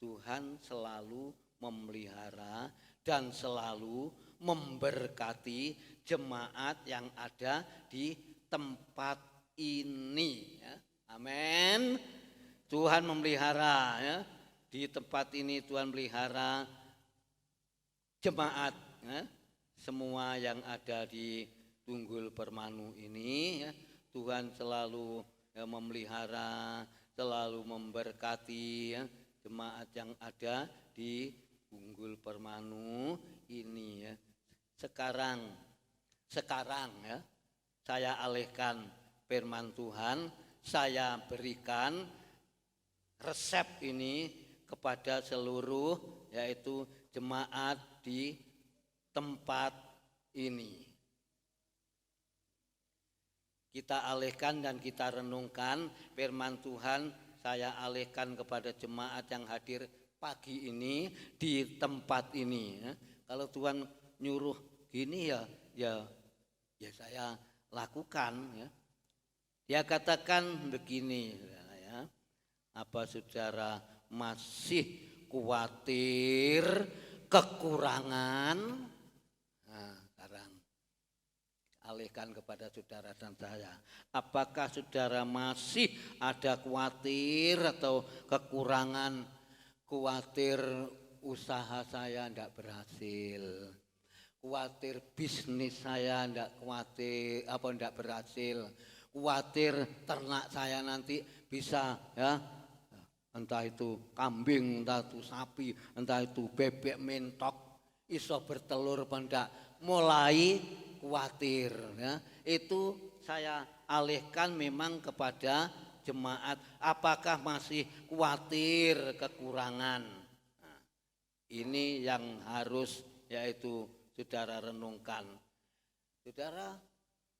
Tuhan selalu memelihara dan selalu memberkati jemaat yang ada di tempat ini ya. Amin. Tuhan memelihara ya. Di tempat ini Tuhan melihara jemaat ya. Semua yang ada di Tunggul Permanu ini ya. Tuhan selalu ya, memelihara, selalu memberkati ya, jemaat yang ada di Tunggul Permanu ini ya. Sekarang ya, saya alihkan firman Tuhan, saya berikan resep ini kepada seluruh yaitu jemaat di tempat ini. Kita alihkan dan kita renungkan firman Tuhan, saya alihkan kepada jemaat yang hadir pagi ini di tempat ini. Kalau Tuhan nyuruh gini ya saya lakukan ya. Dia katakan begini ya. Apa saudara masih khawatir kekurangan? Nah, sekarang alihkan kepada saudara dan saya. Apakah saudara masih ada khawatir atau kekurangan? Khawatir usaha saya tidak berhasil. Khawatir bisnis saya tidak berhasil. Khawatir ternak saya nanti bisa ya, entah itu kambing, entah itu sapi, entah itu bebek mentok, iso bertelur apa enggak, mulai khawatir ya. Itu saya alihkan memang kepada jemaat. Apakah masih khawatir kekurangan? Nah, ini yang harus yaitu saudara renungkan. Saudara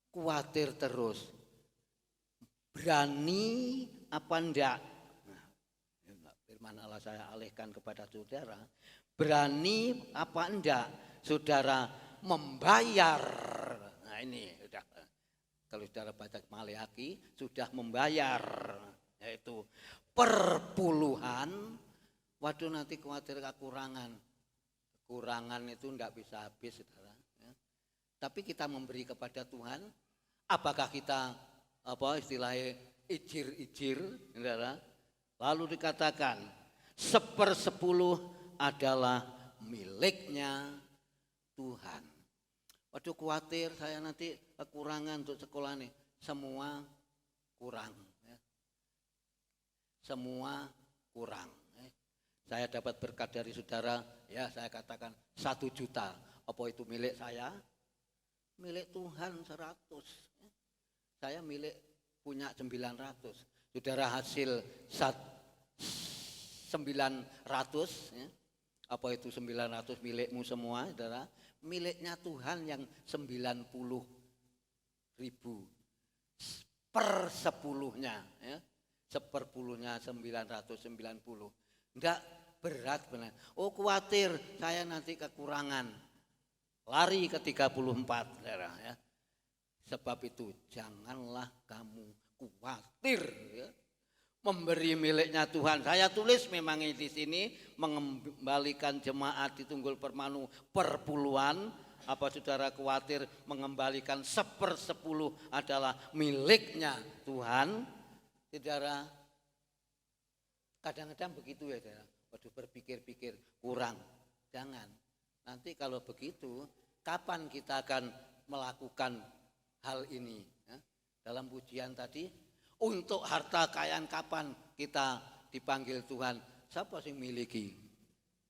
khawatir terus. Berani apa enggak? Nah, firman Allah saya alihkan kepada saudara. Berani apa enggak saudara membayar Nah ini sudah, kalau saudara baca Maleakhi sudah membayar, yaitu perpuluhan. Waduh nanti khawatir kekurangan itu enggak bisa habis saudara. Ya. Tapi kita memberi kepada Tuhan, apakah kita istilahnya ijir-ijir, saudara? Lalu dikatakan 1/10 adalah miliknya Tuhan. Waduh khawatir saya nanti kekurangan untuk sekolah nih. Semua kurang. Ya. Semua kurang. Saya dapat berkat dari saudara, ya saya katakan 1 juta. Apa itu milik saya? Milik Tuhan 100. Saya punya 900. Saudara hasil 900, ya. Apa itu 900 milikmu semua, saudara? Miliknya Tuhan yang 90.000 per 10-nya, ya. 1/10-nya 990. Enggak berat benar. Oh khawatir saya nanti kekurangan. Lari ke 34, saudara, ya. Sebab itu janganlah kamu khawatir, ya. Memberi miliknya Tuhan. Saya tulis memang di sini mengembalikan jemaat di Tunggul Permanu perpuluhan. Apa saudara khawatir mengembalikan 1/10 adalah miliknya Tuhan? Saudara, kadang-kadang begitu ya saudara. Waduh berpikir-pikir kurang. Jangan. Nanti kalau begitu, kapan kita akan melakukan hal ini? Ya? Dalam pujian tadi, untuk harta kekayaan kapan kita dipanggil Tuhan? Siapa sing miliki?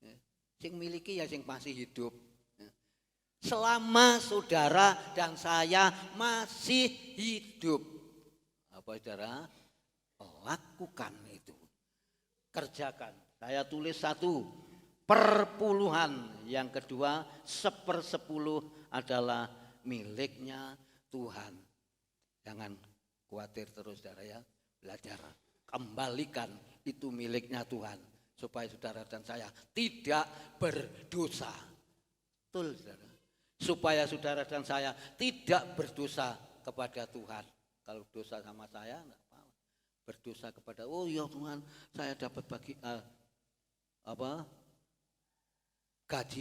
Ya. Sing miliki ya sing masih hidup. Ya. Selama saudara dan saya masih hidup, apa saudara? Lakukan itu. Kerjakan. Saya tulis 1 perpuluhan. Yang kedua 1/10 adalah miliknya Tuhan. Jangan khawatir terus saudara ya. Belajar. Kembalikan itu miliknya Tuhan. Supaya saudara dan saya tidak berdosa. Betul saudara. Supaya saudara dan saya tidak berdosa kepada Tuhan. Kalau dosa sama saya enggak apa-apa. Berdosa kepada, oh ya Tuhan saya dapat gaji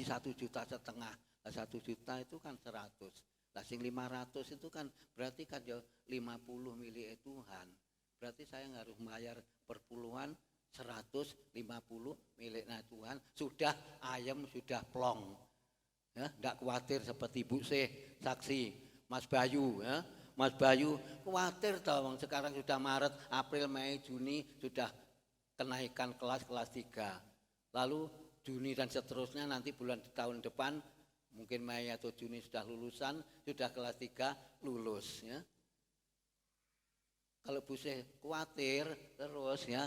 1,5 juta. 1 juta itu kan 100. Lah sing 500 itu kan berarti kan ya 50 milik Tuhan. Berarti saya harus bayar perpuluhan 150 miliknya Tuhan. Sudah ayam sudah plong. Ya, enggak khawatir seperti Bu Seh, saksi Mas Bayu ya. Mas Bayu khawatir dong sekarang sudah Maret, April, Mei, Juni sudah kenaikan kelas 3. Lalu Juni dan seterusnya nanti bulan tahun depan mungkin Mei atau Juni sudah lulusan, sudah kelas 3 lulus ya. Kalau Bu Seh khawatir terus ya,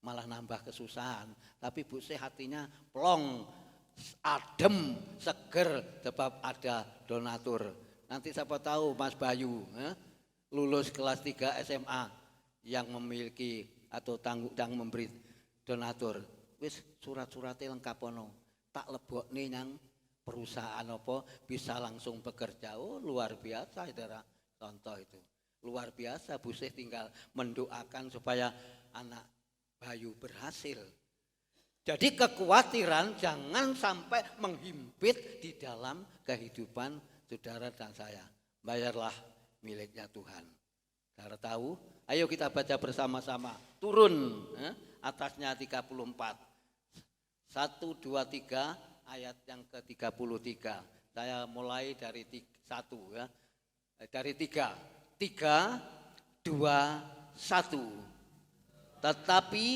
malah nambah kesusahan. Tapi Bu Seh hatinya plong, adem, seger sebab ada donatur. Nanti siapa tahu Mas Bayu lulus kelas 3 SMA yang memiliki atau tanggung memberi donatur. Wis surat-suratnya lengkap ono. Tak lebokne yang perusahaan apa bisa langsung bekerja. Oh luar biasa saudara. Contoh itu. Luar biasa Bu Seh tinggal mendoakan supaya anak Bayu berhasil. Jadi kekhawatiran jangan sampai menghimpit di dalam kehidupan saudara dan saya. Bayarlah miliknya Tuhan. Saudara tahu? Ayo kita baca bersama-sama. Turun atasnya 34. 1, 2, 3 ayat yang ke-33. Saya mulai dari 1 ya. Dari 3. 3, 2, 1. Tetapi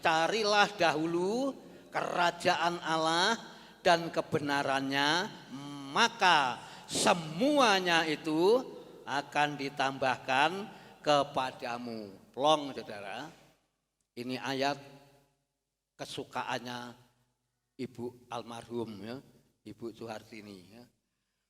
carilah dahulu kerajaan Allah dan kebenarannya, maka semuanya itu akan ditambahkan kepadamu. Plong saudara. Ini ayat kesukaannya Ibu almarhum ya, Ibu Suhartini ya.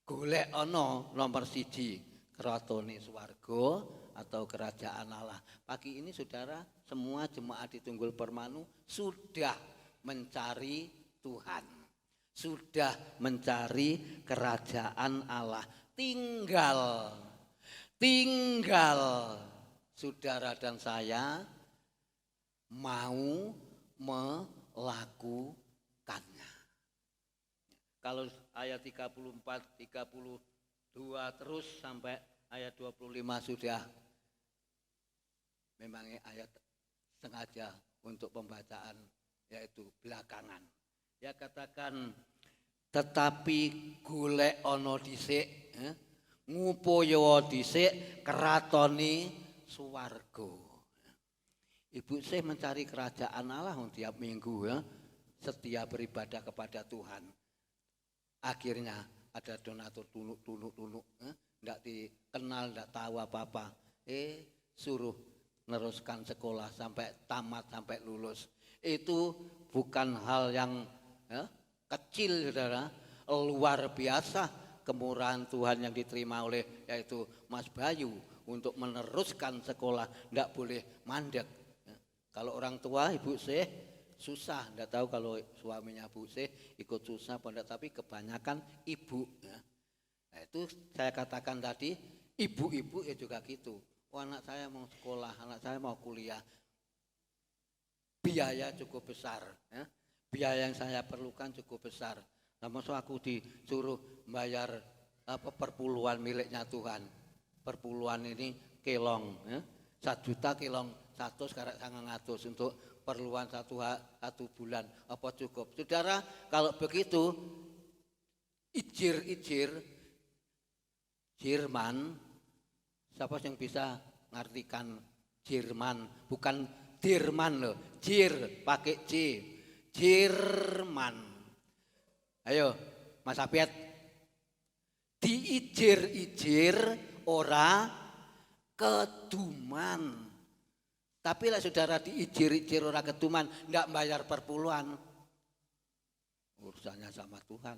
Golek ono nomor 1 keratone swarga atau kerajaan Allah. Pagi ini saudara semua jemaat di Tunggul Permanu sudah mencari Tuhan. Sudah mencari kerajaan Allah. tinggal saudara dan saya mau melakukannya. Kalau ayat 34, 32 terus sampai ayat 25 sudah memangnya ayat sengaja untuk pembacaan yaitu belakangan. Ya katakan tetapi golek ana dhisik, ngupaya dhisik keratone swarga. Ibu saya mencari kerajaan Allah tiap minggu ya, setia beribadah kepada Tuhan. Akhirnya ada donatur tunuk, enggak dikenal, enggak tahu apa-apa. Suruh neruskan sekolah sampai tamat, sampai lulus. Itu bukan hal yang kecil, saudara, luar biasa kemurahan Tuhan yang diterima oleh yaitu Mas Bayu untuk meneruskan sekolah, enggak boleh mandek. Kalau orang tua ibu saya susah, enggak tahu kalau suaminya Bu saya ikut susah pada, tapi kebanyakan ibu. Nah, itu saya katakan tadi, ibu-ibu ya juga gitu. Oh, anak saya mau sekolah, anak saya mau kuliah, biaya cukup besar. Biaya yang saya perlukan cukup besar. Nah, maksud aku disuruh bayar perpuluhan miliknya Tuhan. Perpuluhan ini kelong, 1 juta kelong. 100 sekarang 900 untuk perluan satu bulan, apa cukup? Saudara, kalau begitu Jerman, siapa yang bisa ngartikan Jerman? Bukan Dirman loh, pakai J, Jerman. Ayo, Mas Apiat, diijir-ijir ora keduman. Tapi lah saudara diijir-ijir orang keduman, enggak bayar perpuluhan. Urusannya sama Tuhan.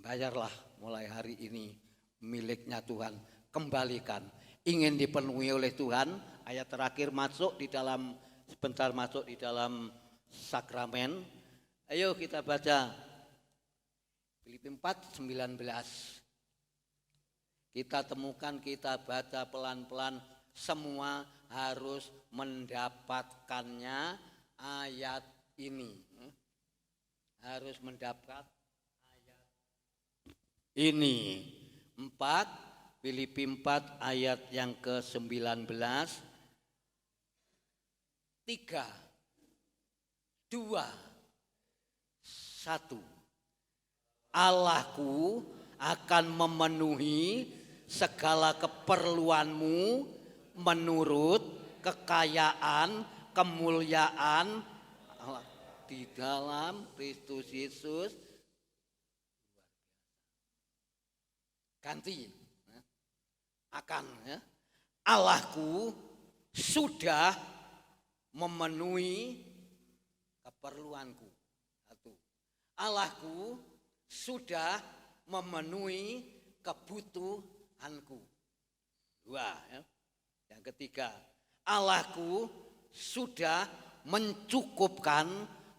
Bayarlah mulai hari ini miliknya Tuhan, kembalikan. Ingin dipenuhi oleh Tuhan, ayat terakhir sebentar masuk di dalam sakramen. Ayo kita baca Filipi 4:19. Kita temukan, kita baca pelan-pelan, semua harus mendapatkannya ayat ini. Harus mendapat ayat ini. Filipi 4 ayat yang ke-19. 3, 2, 1. Allahku akan memenuhi segala keperluanmu menurut kekayaan, kemuliaan Allah di dalam Kristus Yesus. Ganti akan Allahku sudah memenuhi keperluanku. 1. Allahku sudah memenuhi kebutuhanku. 2. Yang ketiga, Allahku sudah mencukupkan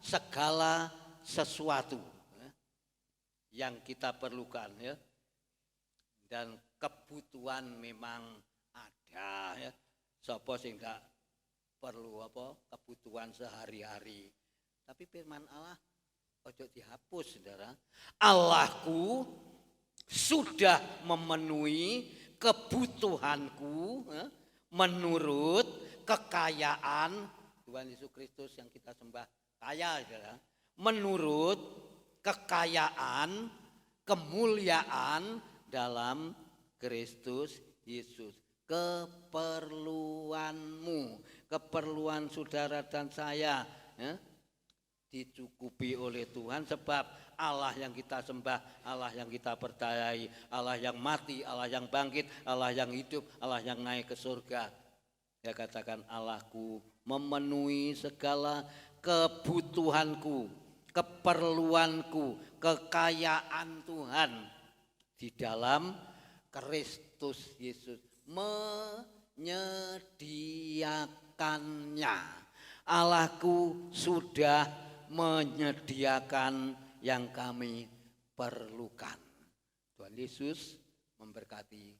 segala sesuatu yang kita perlukan dan kebutuhan memang ada Sapa sing gak perlu kebutuhan sehari-hari. Tapi firman Allah ojo dihapus, saudara. Allahku sudah memenuhi kebutuhanku menurut kekayaan Tuhan Yesus Kristus yang kita sembah kaya, saudara. Menurut kekayaan, kemuliaan dalam Kristus Yesus. Keperluanmu, keperluan saudara dan saya dicukupi oleh Tuhan, sebab Allah yang kita sembah, Allah yang kita percayai, Allah yang mati, Allah yang bangkit, Allah yang hidup, Allah yang naik ke surga. Ya, katakan, Allahku memenuhi segala kebutuhanku, keperluanku, kekayaan Tuhan di dalam Kristus Yesus, menyediakannya. Allahku sudah menyediakan yang kami perlukan. Tuhan Yesus memberkati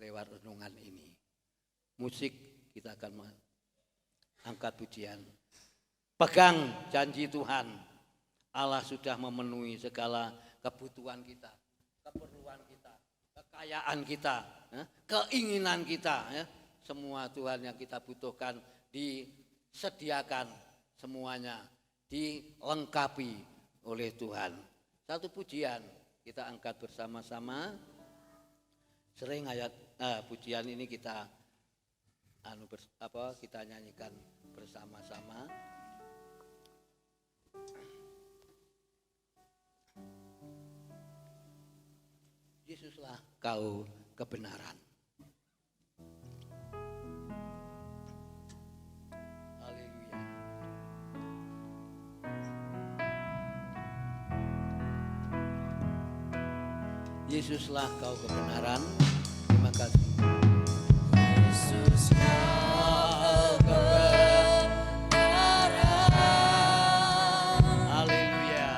lewat renungan ini. Musik kita akan angkat pujian. Pegang janji Tuhan. Allah sudah memenuhi segala kebutuhan kita, keperluan kita, kekayaan kita, keinginan kita. Semua Tuhan yang kita butuhkan disediakan, semuanya dilengkapi oleh Tuhan. Satu pujian kita angkat bersama-sama. Sering pujian ini kita kita nyanyikan bersama-sama. Yesuslah kau kebenaran. Haleluya. Yesuslah kau kebenaran. Terima kasih. Yesuslah kebenaran. Haleluya.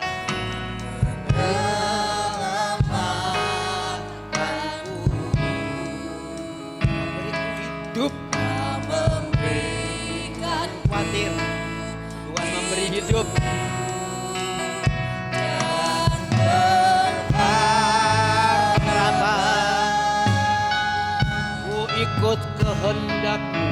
Hidup, memberikan khawatir, Tuhan memberi hidup dan berharapan. Ku ikut kehendak-Mu,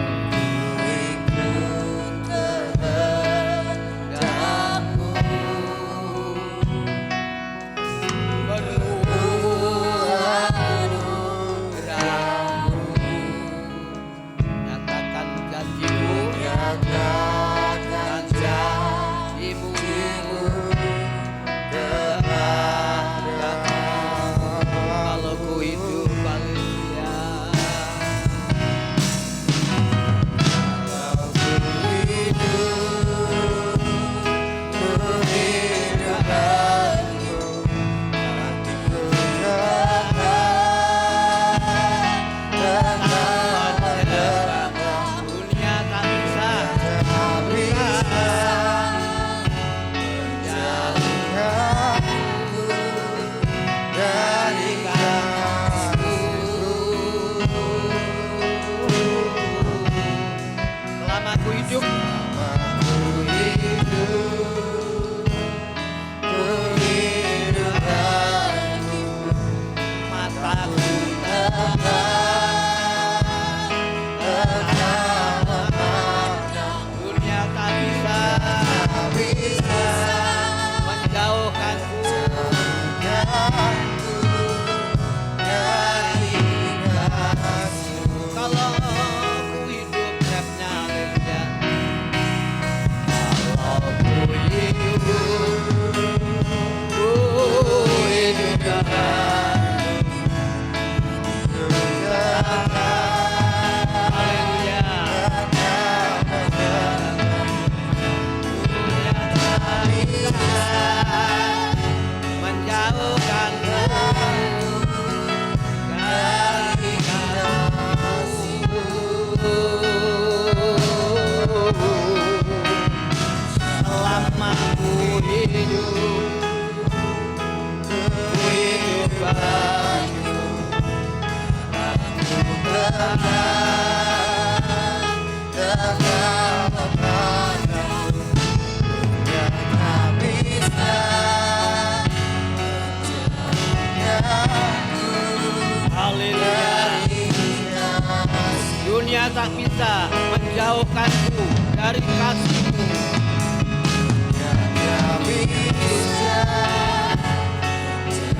dunia tak bisa menjauhkanku dari kasih-Mu.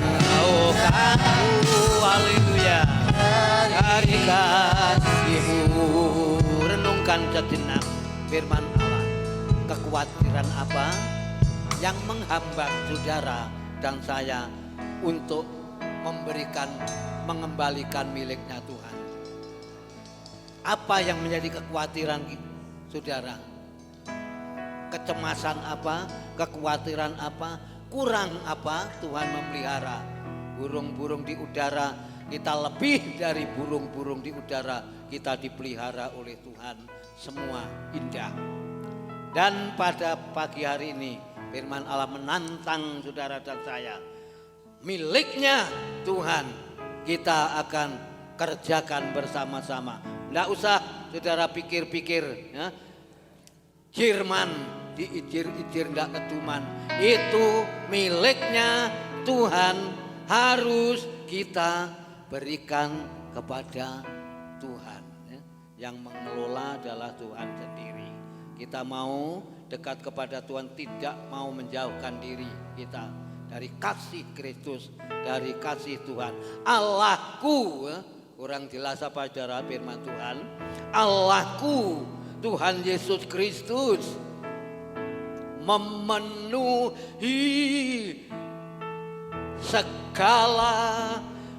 Menjauhkanku, haleluya, dari kasih-Mu. Renungkan sejenak firman Allah. Kekhawatiran apa yang menghambat saudara dan saya untuk mengembalikan miliknya Tuhan? Apa yang menjadi kekhawatiran saudara? Kecemasan apa? Kekhawatiran apa? Kurang apa? Tuhan memelihara burung-burung di udara. Kita lebih dari burung-burung di udara. Kita dipelihara oleh Tuhan. Semua indah. Dan pada pagi hari ini firman Allah menantang saudara dan saya. Miliknya Tuhan kita akan kerjakan bersama-sama. Tidak usah saudara pikir-pikir ya. Jerman diijir-ijir tidak ketuman. Itu miliknya Tuhan, harus kita berikan kepada Tuhan ya. Yang mengelola adalah Tuhan sendiri. Kita mau dekat kepada Tuhan, tidak mau menjauhkan diri kita dari kasih Kristus, dari kasih Tuhan. Allahku, kurang jelas apa saudara firman Tuhan? Allahku, Tuhan Yesus Kristus memenuhi segala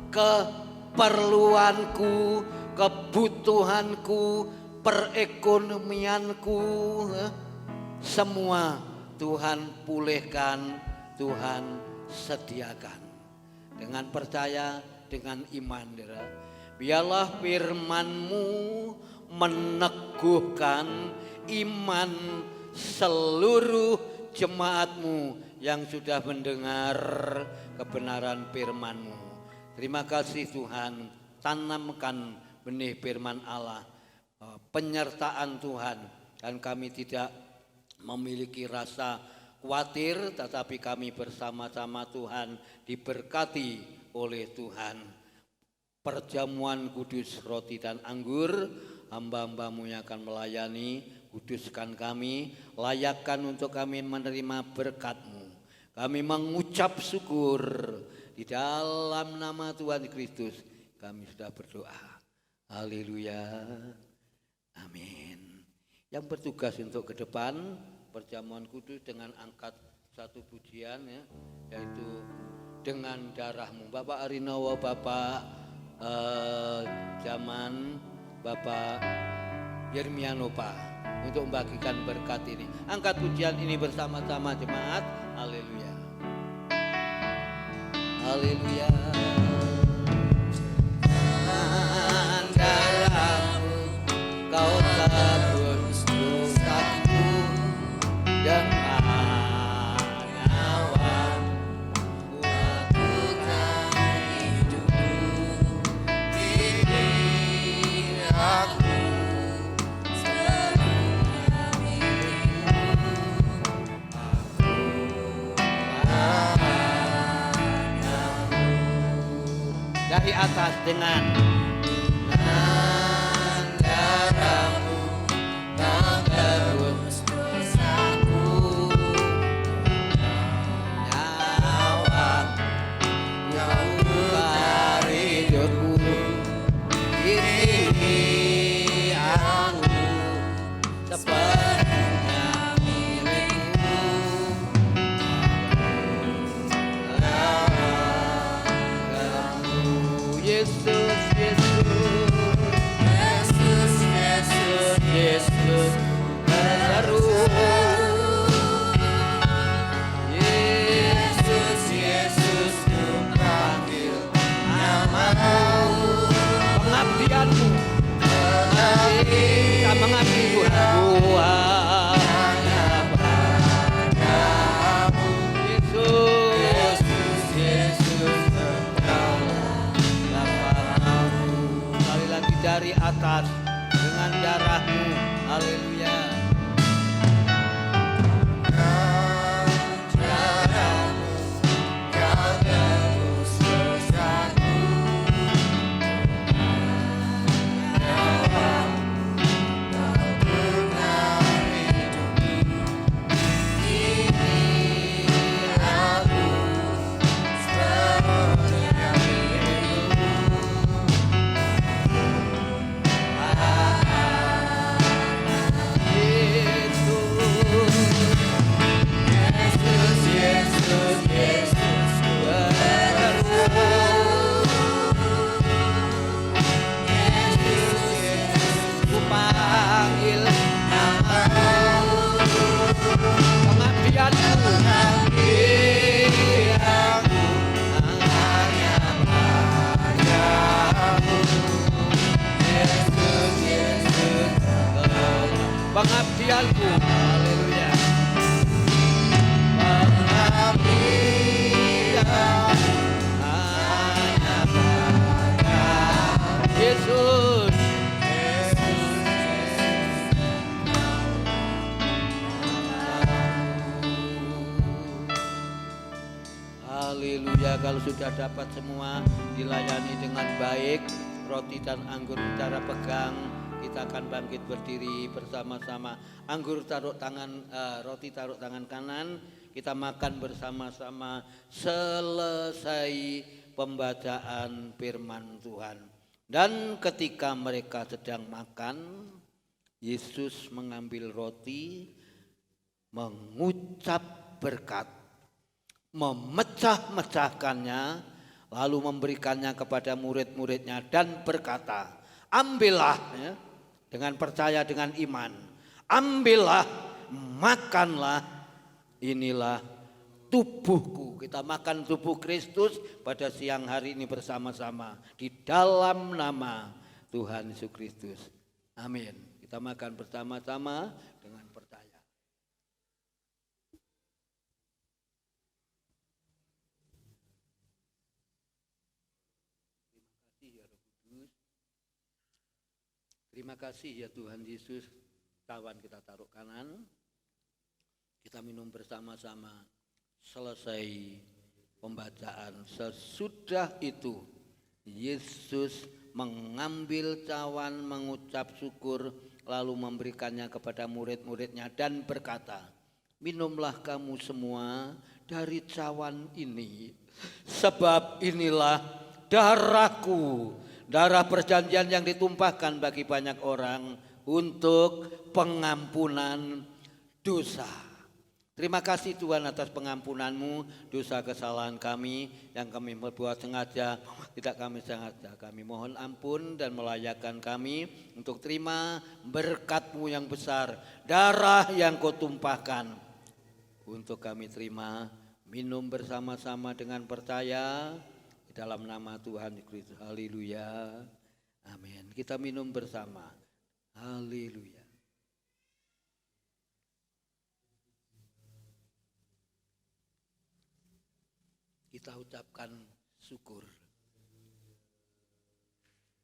keperluanku, kebutuhanku, perekonomianku. Semua Tuhan pulihkan, Tuhan sediakan. Dengan percaya, dengan iman, biarlah firman-Mu meneguhkan iman seluruh jemaat-Mu yang sudah mendengar kebenaran firman-Mu. Terima kasih Tuhan, tanamkan benih firman Allah, penyertaan Tuhan, dan kami tidak memiliki rasa khawatir, tetapi kami bersama-sama Tuhan diberkati oleh Tuhan. Perjamuan kudus roti dan anggur, hamba-hamba-Mu yang akan melayani, kuduskan kami, layakkan untuk kami menerima berkat-Mu. Kami mengucap syukur di dalam nama Tuhan Kristus. Kami sudah berdoa. Haleluya. Amin. Yang bertugas untuk ke depan perjamuan kudus dengan angkat satu pujian ya, yaitu dengan darah-Mu. Bapak Arinawa, Bapak Zaman, Bapak Yermianopa untuk membagikan berkat ini. Angkat pujian ini bersama-sama jemaat. Haleluya. Haleluya. Darah-Mu kau tebus dosaku dengan awan, buatkan hidupku. Kini aku sepenuhnya milik-Mu. Dari atas dengan darah-Mu kau tebus dosaku, nyawa kau tukar hidupku. Kini aku sepenuhnya milik-Mu. Yesus, Yesus, Yesus, Yesus, Yesus, terus. Yesus, Yesus, ku panggil nama-Mu. Pengabdian-Mu, kita mengabdi Tuhan hanya padamu. Yesus, Yesus, sekali lagi dari atas dengan darah-Mu. Haleluya. Darah-Mu kau tebus dosaku, nyawa kau tukar hidupku. Kini aku sepenuhnya milik-Mu. Yesus, Yesus, ku panggil nama-Mu. Pengabdian-Mu, pengabdian-Ku hanya padamu. Yesus, Yesus, pengabdian-Ku. Haleluya. Pengabdian hanya padamu. Sehingga kalau sudah dapat semua dilayani dengan baik, roti dan anggur saudara pegang, kita akan bangkit berdiri bersama-sama. Roti taruh tangan kanan, kita makan bersama-sama selesai pembacaan firman Tuhan. Dan ketika mereka sedang makan, Yesus mengambil roti, mengucap berkat, memecah-mecahkannya, lalu memberikannya kepada murid-muridnya dan berkata, ambillah ya, dengan percaya, dengan iman, ambillah, makanlah, inilah tubuhku. Kita makan tubuh Kristus pada siang hari ini bersama-sama di dalam nama Tuhan Yesus Kristus. Amin. Kita makan bersama-sama dengan percaya. Terima kasih ya Tuhan Yesus. Cawan kita taruh kanan. Kita minum bersama-sama. Selesai pembacaan. Sesudah itu Yesus mengambil cawan, mengucap syukur, lalu memberikannya kepada murid-muridnya dan berkata, minumlah kamu semua dari cawan ini, sebab inilah darahku, darah perjanjian yang ditumpahkan bagi banyak orang untuk pengampunan dosa. Terima kasih Tuhan atas pengampunan-Mu dosa kesalahan kami yang kami berbuat sengaja, tidak kami sengaja. Kami mohon ampun dan melayakkan kami untuk terima berkat-Mu yang besar, darah yang Kau tumpahkan. Untuk kami terima, minum bersama-sama dengan percaya di dalam nama Tuhan Kristus. Haleluya. Amin. Kita minum bersama. Haleluya. Kita ucapkan syukur.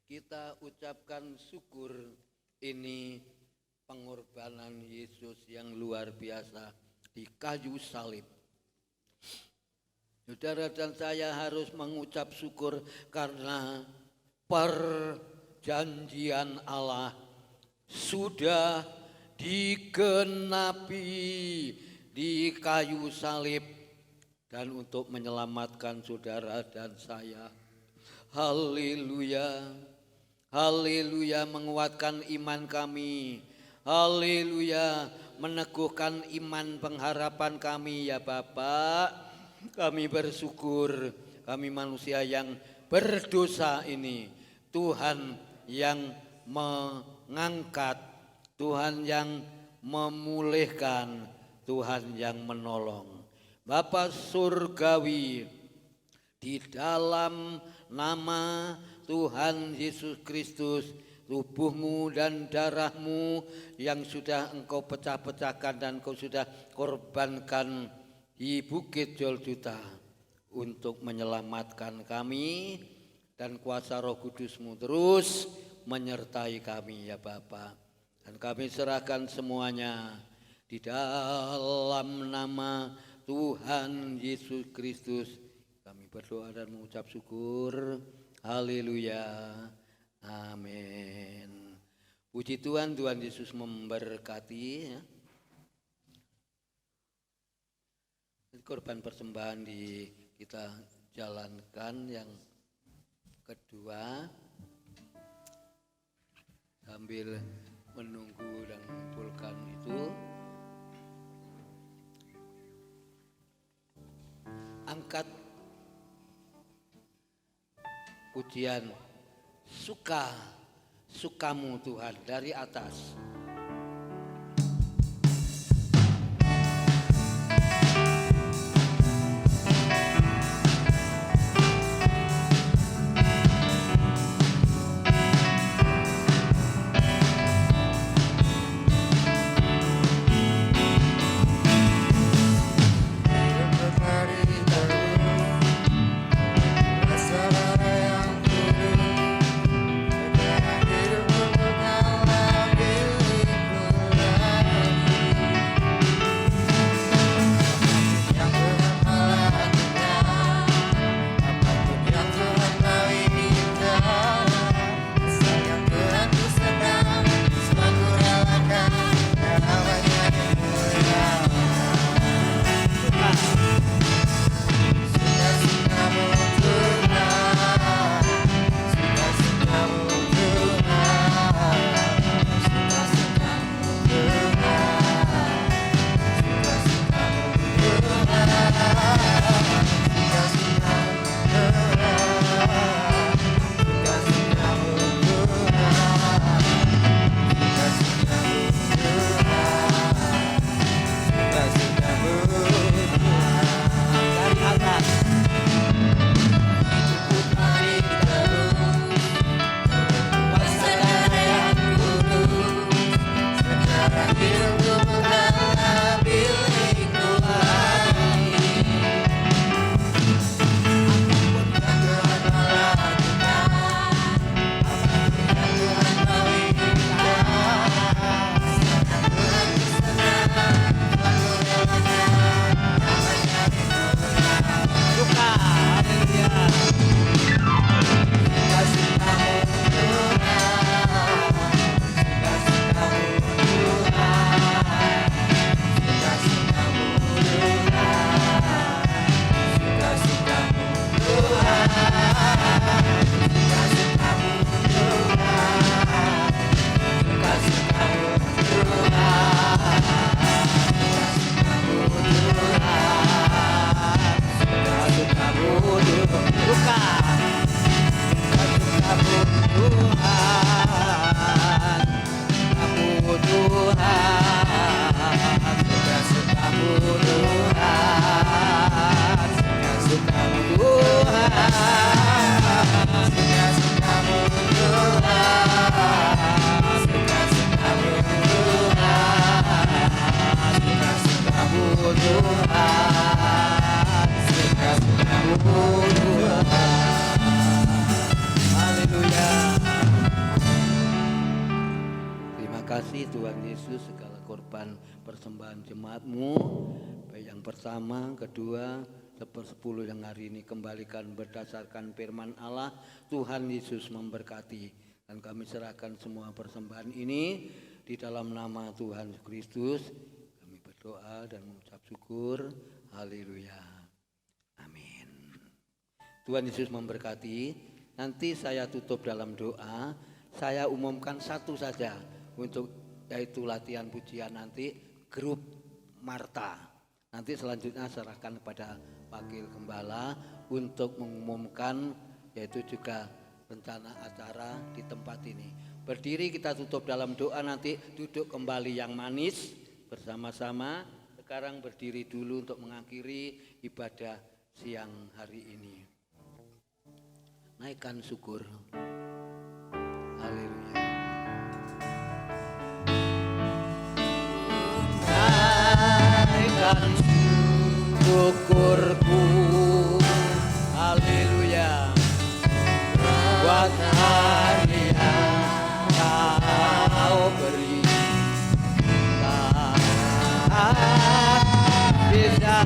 Kita ucapkan syukur, ini pengorbanan Yesus yang luar biasa di kayu salib. Saudara dan saya harus mengucap syukur karena perjanjian Allah sudah digenapi di kayu salib. Dan untuk menyelamatkan saudara dan saya. Haleluya. Haleluya, menguatkan iman kami. Haleluya, meneguhkan iman pengharapan kami ya Bapak. Kami bersyukur, kami manusia yang berdosa ini. Tuhan yang mengangkat, Tuhan yang memulihkan, Tuhan yang menolong. Bapa surgawi, di dalam nama Tuhan Yesus Kristus, tubuh-Mu dan darah-Mu yang sudah Engkau pecah-pecahkan dan Engkau sudah korbankan di Bukit Golgota untuk menyelamatkan kami, dan kuasa Roh Kudus-Mu terus menyertai kami ya Bapa. Dan kami serahkan semuanya di dalam nama Tuhan Yesus Kristus. Kami berdoa dan mengucap syukur. Haleluya. Amin. Puji Tuhan, Tuhan Yesus memberkati. Korban persembahan kita jalankan yang kedua sambil menunggu dan mengumpulkan itu. Angkat pujian sukamu Tuhan dari atas. Hidup Tuhan, suka-sukamu Tuhan, suka-sukamu Tuhan, suka-sukamu Tuhan, suka-sukamu Tuhan, suka-sukamu Tuhan, suka-sukamu Tuhan. Haleluya. Terima kasih Tuhan Yesus, segala korban persembahan jemaat-Mu, baik yang pertama, kedua, sepersepuluh yang hari ini kembalikan berdasarkan firman Allah. Tuhan Yesus memberkati, dan kami serahkan semua persembahan ini di dalam nama Tuhan Kristus. Kami berdoa dan mengucap syukur. Haleluya. Amin. Tuhan Yesus memberkati. Nanti saya tutup dalam doa. Saya umumkan satu saja untuk, yaitu latihan pujian nanti grup Marta. Nanti selanjutnya serahkan kepada Wakil Gembala untuk mengumumkan, yaitu juga rencana acara di tempat ini. Berdiri kita tutup dalam doa, nanti duduk kembali yang manis bersama-sama. Sekarang berdiri dulu untuk mengakhiri ibadah siang hari ini. Naikkan syukur. Haleluya. Naikkan syukurku. Haleluya. Buat hari yang Kau beri. Bisa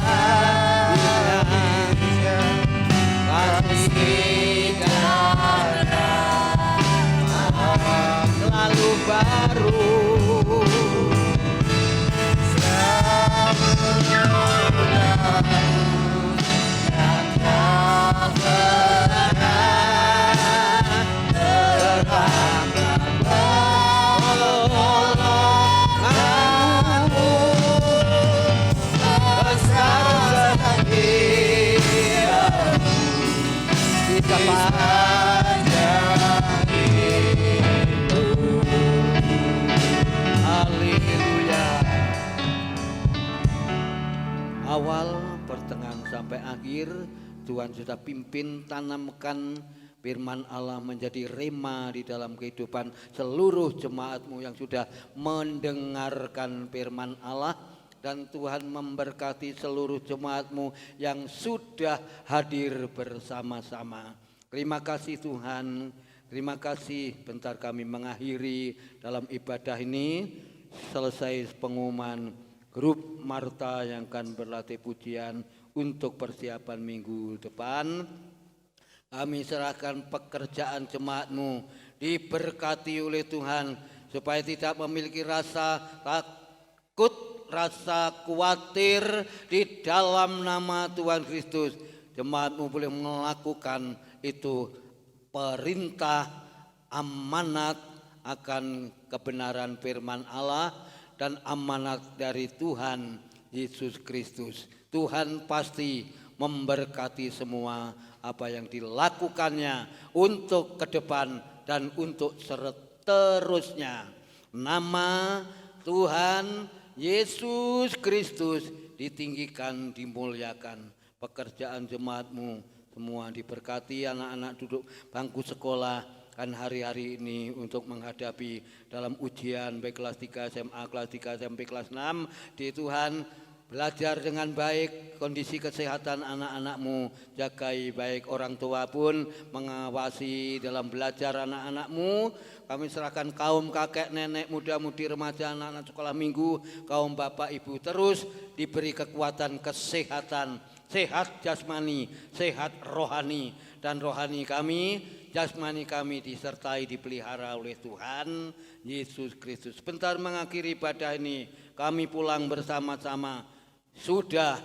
kasih karena selalu baru. Awal, pertengahan sampai akhir, Tuhan sudah pimpin, tanamkan firman Allah menjadi rema di dalam kehidupan seluruh jemaat-Mu yang sudah mendengarkan firman Allah. Dan Tuhan memberkati seluruh jemaat-Mu yang sudah hadir bersama-sama. Terima kasih Tuhan, terima kasih. Bentar kami mengakhiri dalam ibadah ini. Selesai pengumuman grup Marta yang akan berlatih pujian untuk persiapan minggu depan. Kami serahkan pekerjaan jemaat-Mu, diberkati oleh Tuhan, supaya tidak memiliki rasa takut, rasa khawatir. Di dalam nama Tuhan Kristus, jemaat-Mu boleh melakukan itu perintah amanat akan kebenaran firman Allah dan amanat dari Tuhan Yesus Kristus. Tuhan pasti memberkati semua apa yang dilakukannya untuk ke depan dan untuk seterusnya. Nama Tuhan Yesus Kristus ditinggikan, dimuliakan. Pekerjaan jemaat-Mu semua diberkati. Anak-anak duduk bangku sekolah kan hari-hari ini untuk menghadapi dalam ujian baik kelas 3 SMA, kelas 3 SMP, kelas 6. Di Tuhan, belajar dengan baik, kondisi kesehatan anak-anak-Mu jagai baik, orang tua pun mengawasi dalam belajar anak-anak-Mu. Kami serahkan kaum kakek, nenek, muda-mudi, remaja, anak-anak sekolah minggu, kaum bapak, ibu, terus diberi kekuatan kesehatan, sehat jasmani, sehat rohani, dan rohani kami, jasmani kami disertai, dipelihara oleh Tuhan Yesus Kristus. Sebentar mengakhiri ibadah ini, kami pulang bersama-sama sudah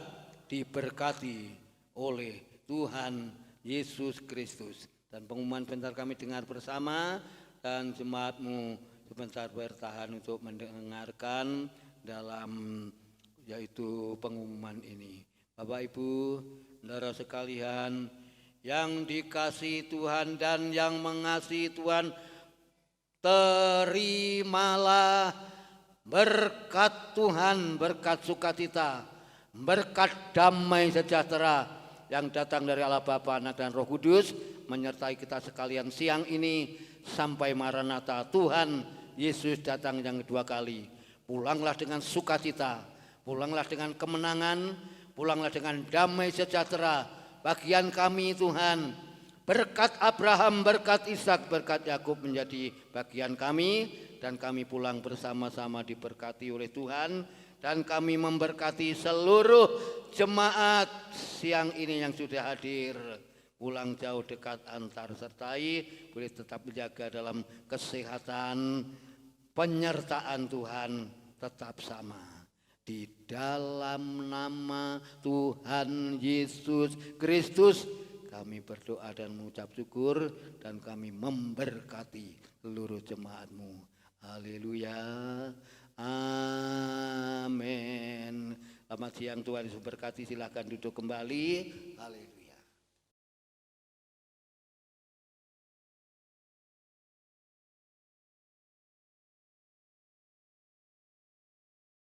diberkati oleh Tuhan Yesus Kristus. Dan pengumuman sebentar kami dengar bersama, dan jemaat-Mu sebentar bertahan untuk mendengarkan dalam yaitu pengumuman ini. Bapak Ibu, saudara sekalian yang dikasihi Tuhan dan yang mengasihi Tuhan, terimalah berkat Tuhan, berkat sukacita, berkat damai sejahtera yang datang dari Allah Bapa, Anak dan Roh Kudus menyertai kita sekalian siang ini sampai Maranatha, Tuhan Yesus datang yang kedua kali. Pulanglah dengan sukacita, pulanglah dengan kemenangan, pulanglah dengan damai sejahtera. Bagian kami Tuhan, berkat Abraham, berkat Ishak, berkat Yakub menjadi bagian kami, dan kami pulang bersama-sama diberkati oleh Tuhan, dan kami memberkati seluruh jemaat siang ini yang sudah hadir. Pulang jauh dekat antar sertai, boleh tetap menjaga dalam kesehatan, penyertaan Tuhan tetap sama. Di dalam nama Tuhan Yesus Kristus kami berdoa dan mengucap syukur, dan kami memberkati seluruh jemaat-Mu. Haleluya. Amin. Selamat siang, Tuhan Yesus berkati. Silakan duduk kembali. Haleluya.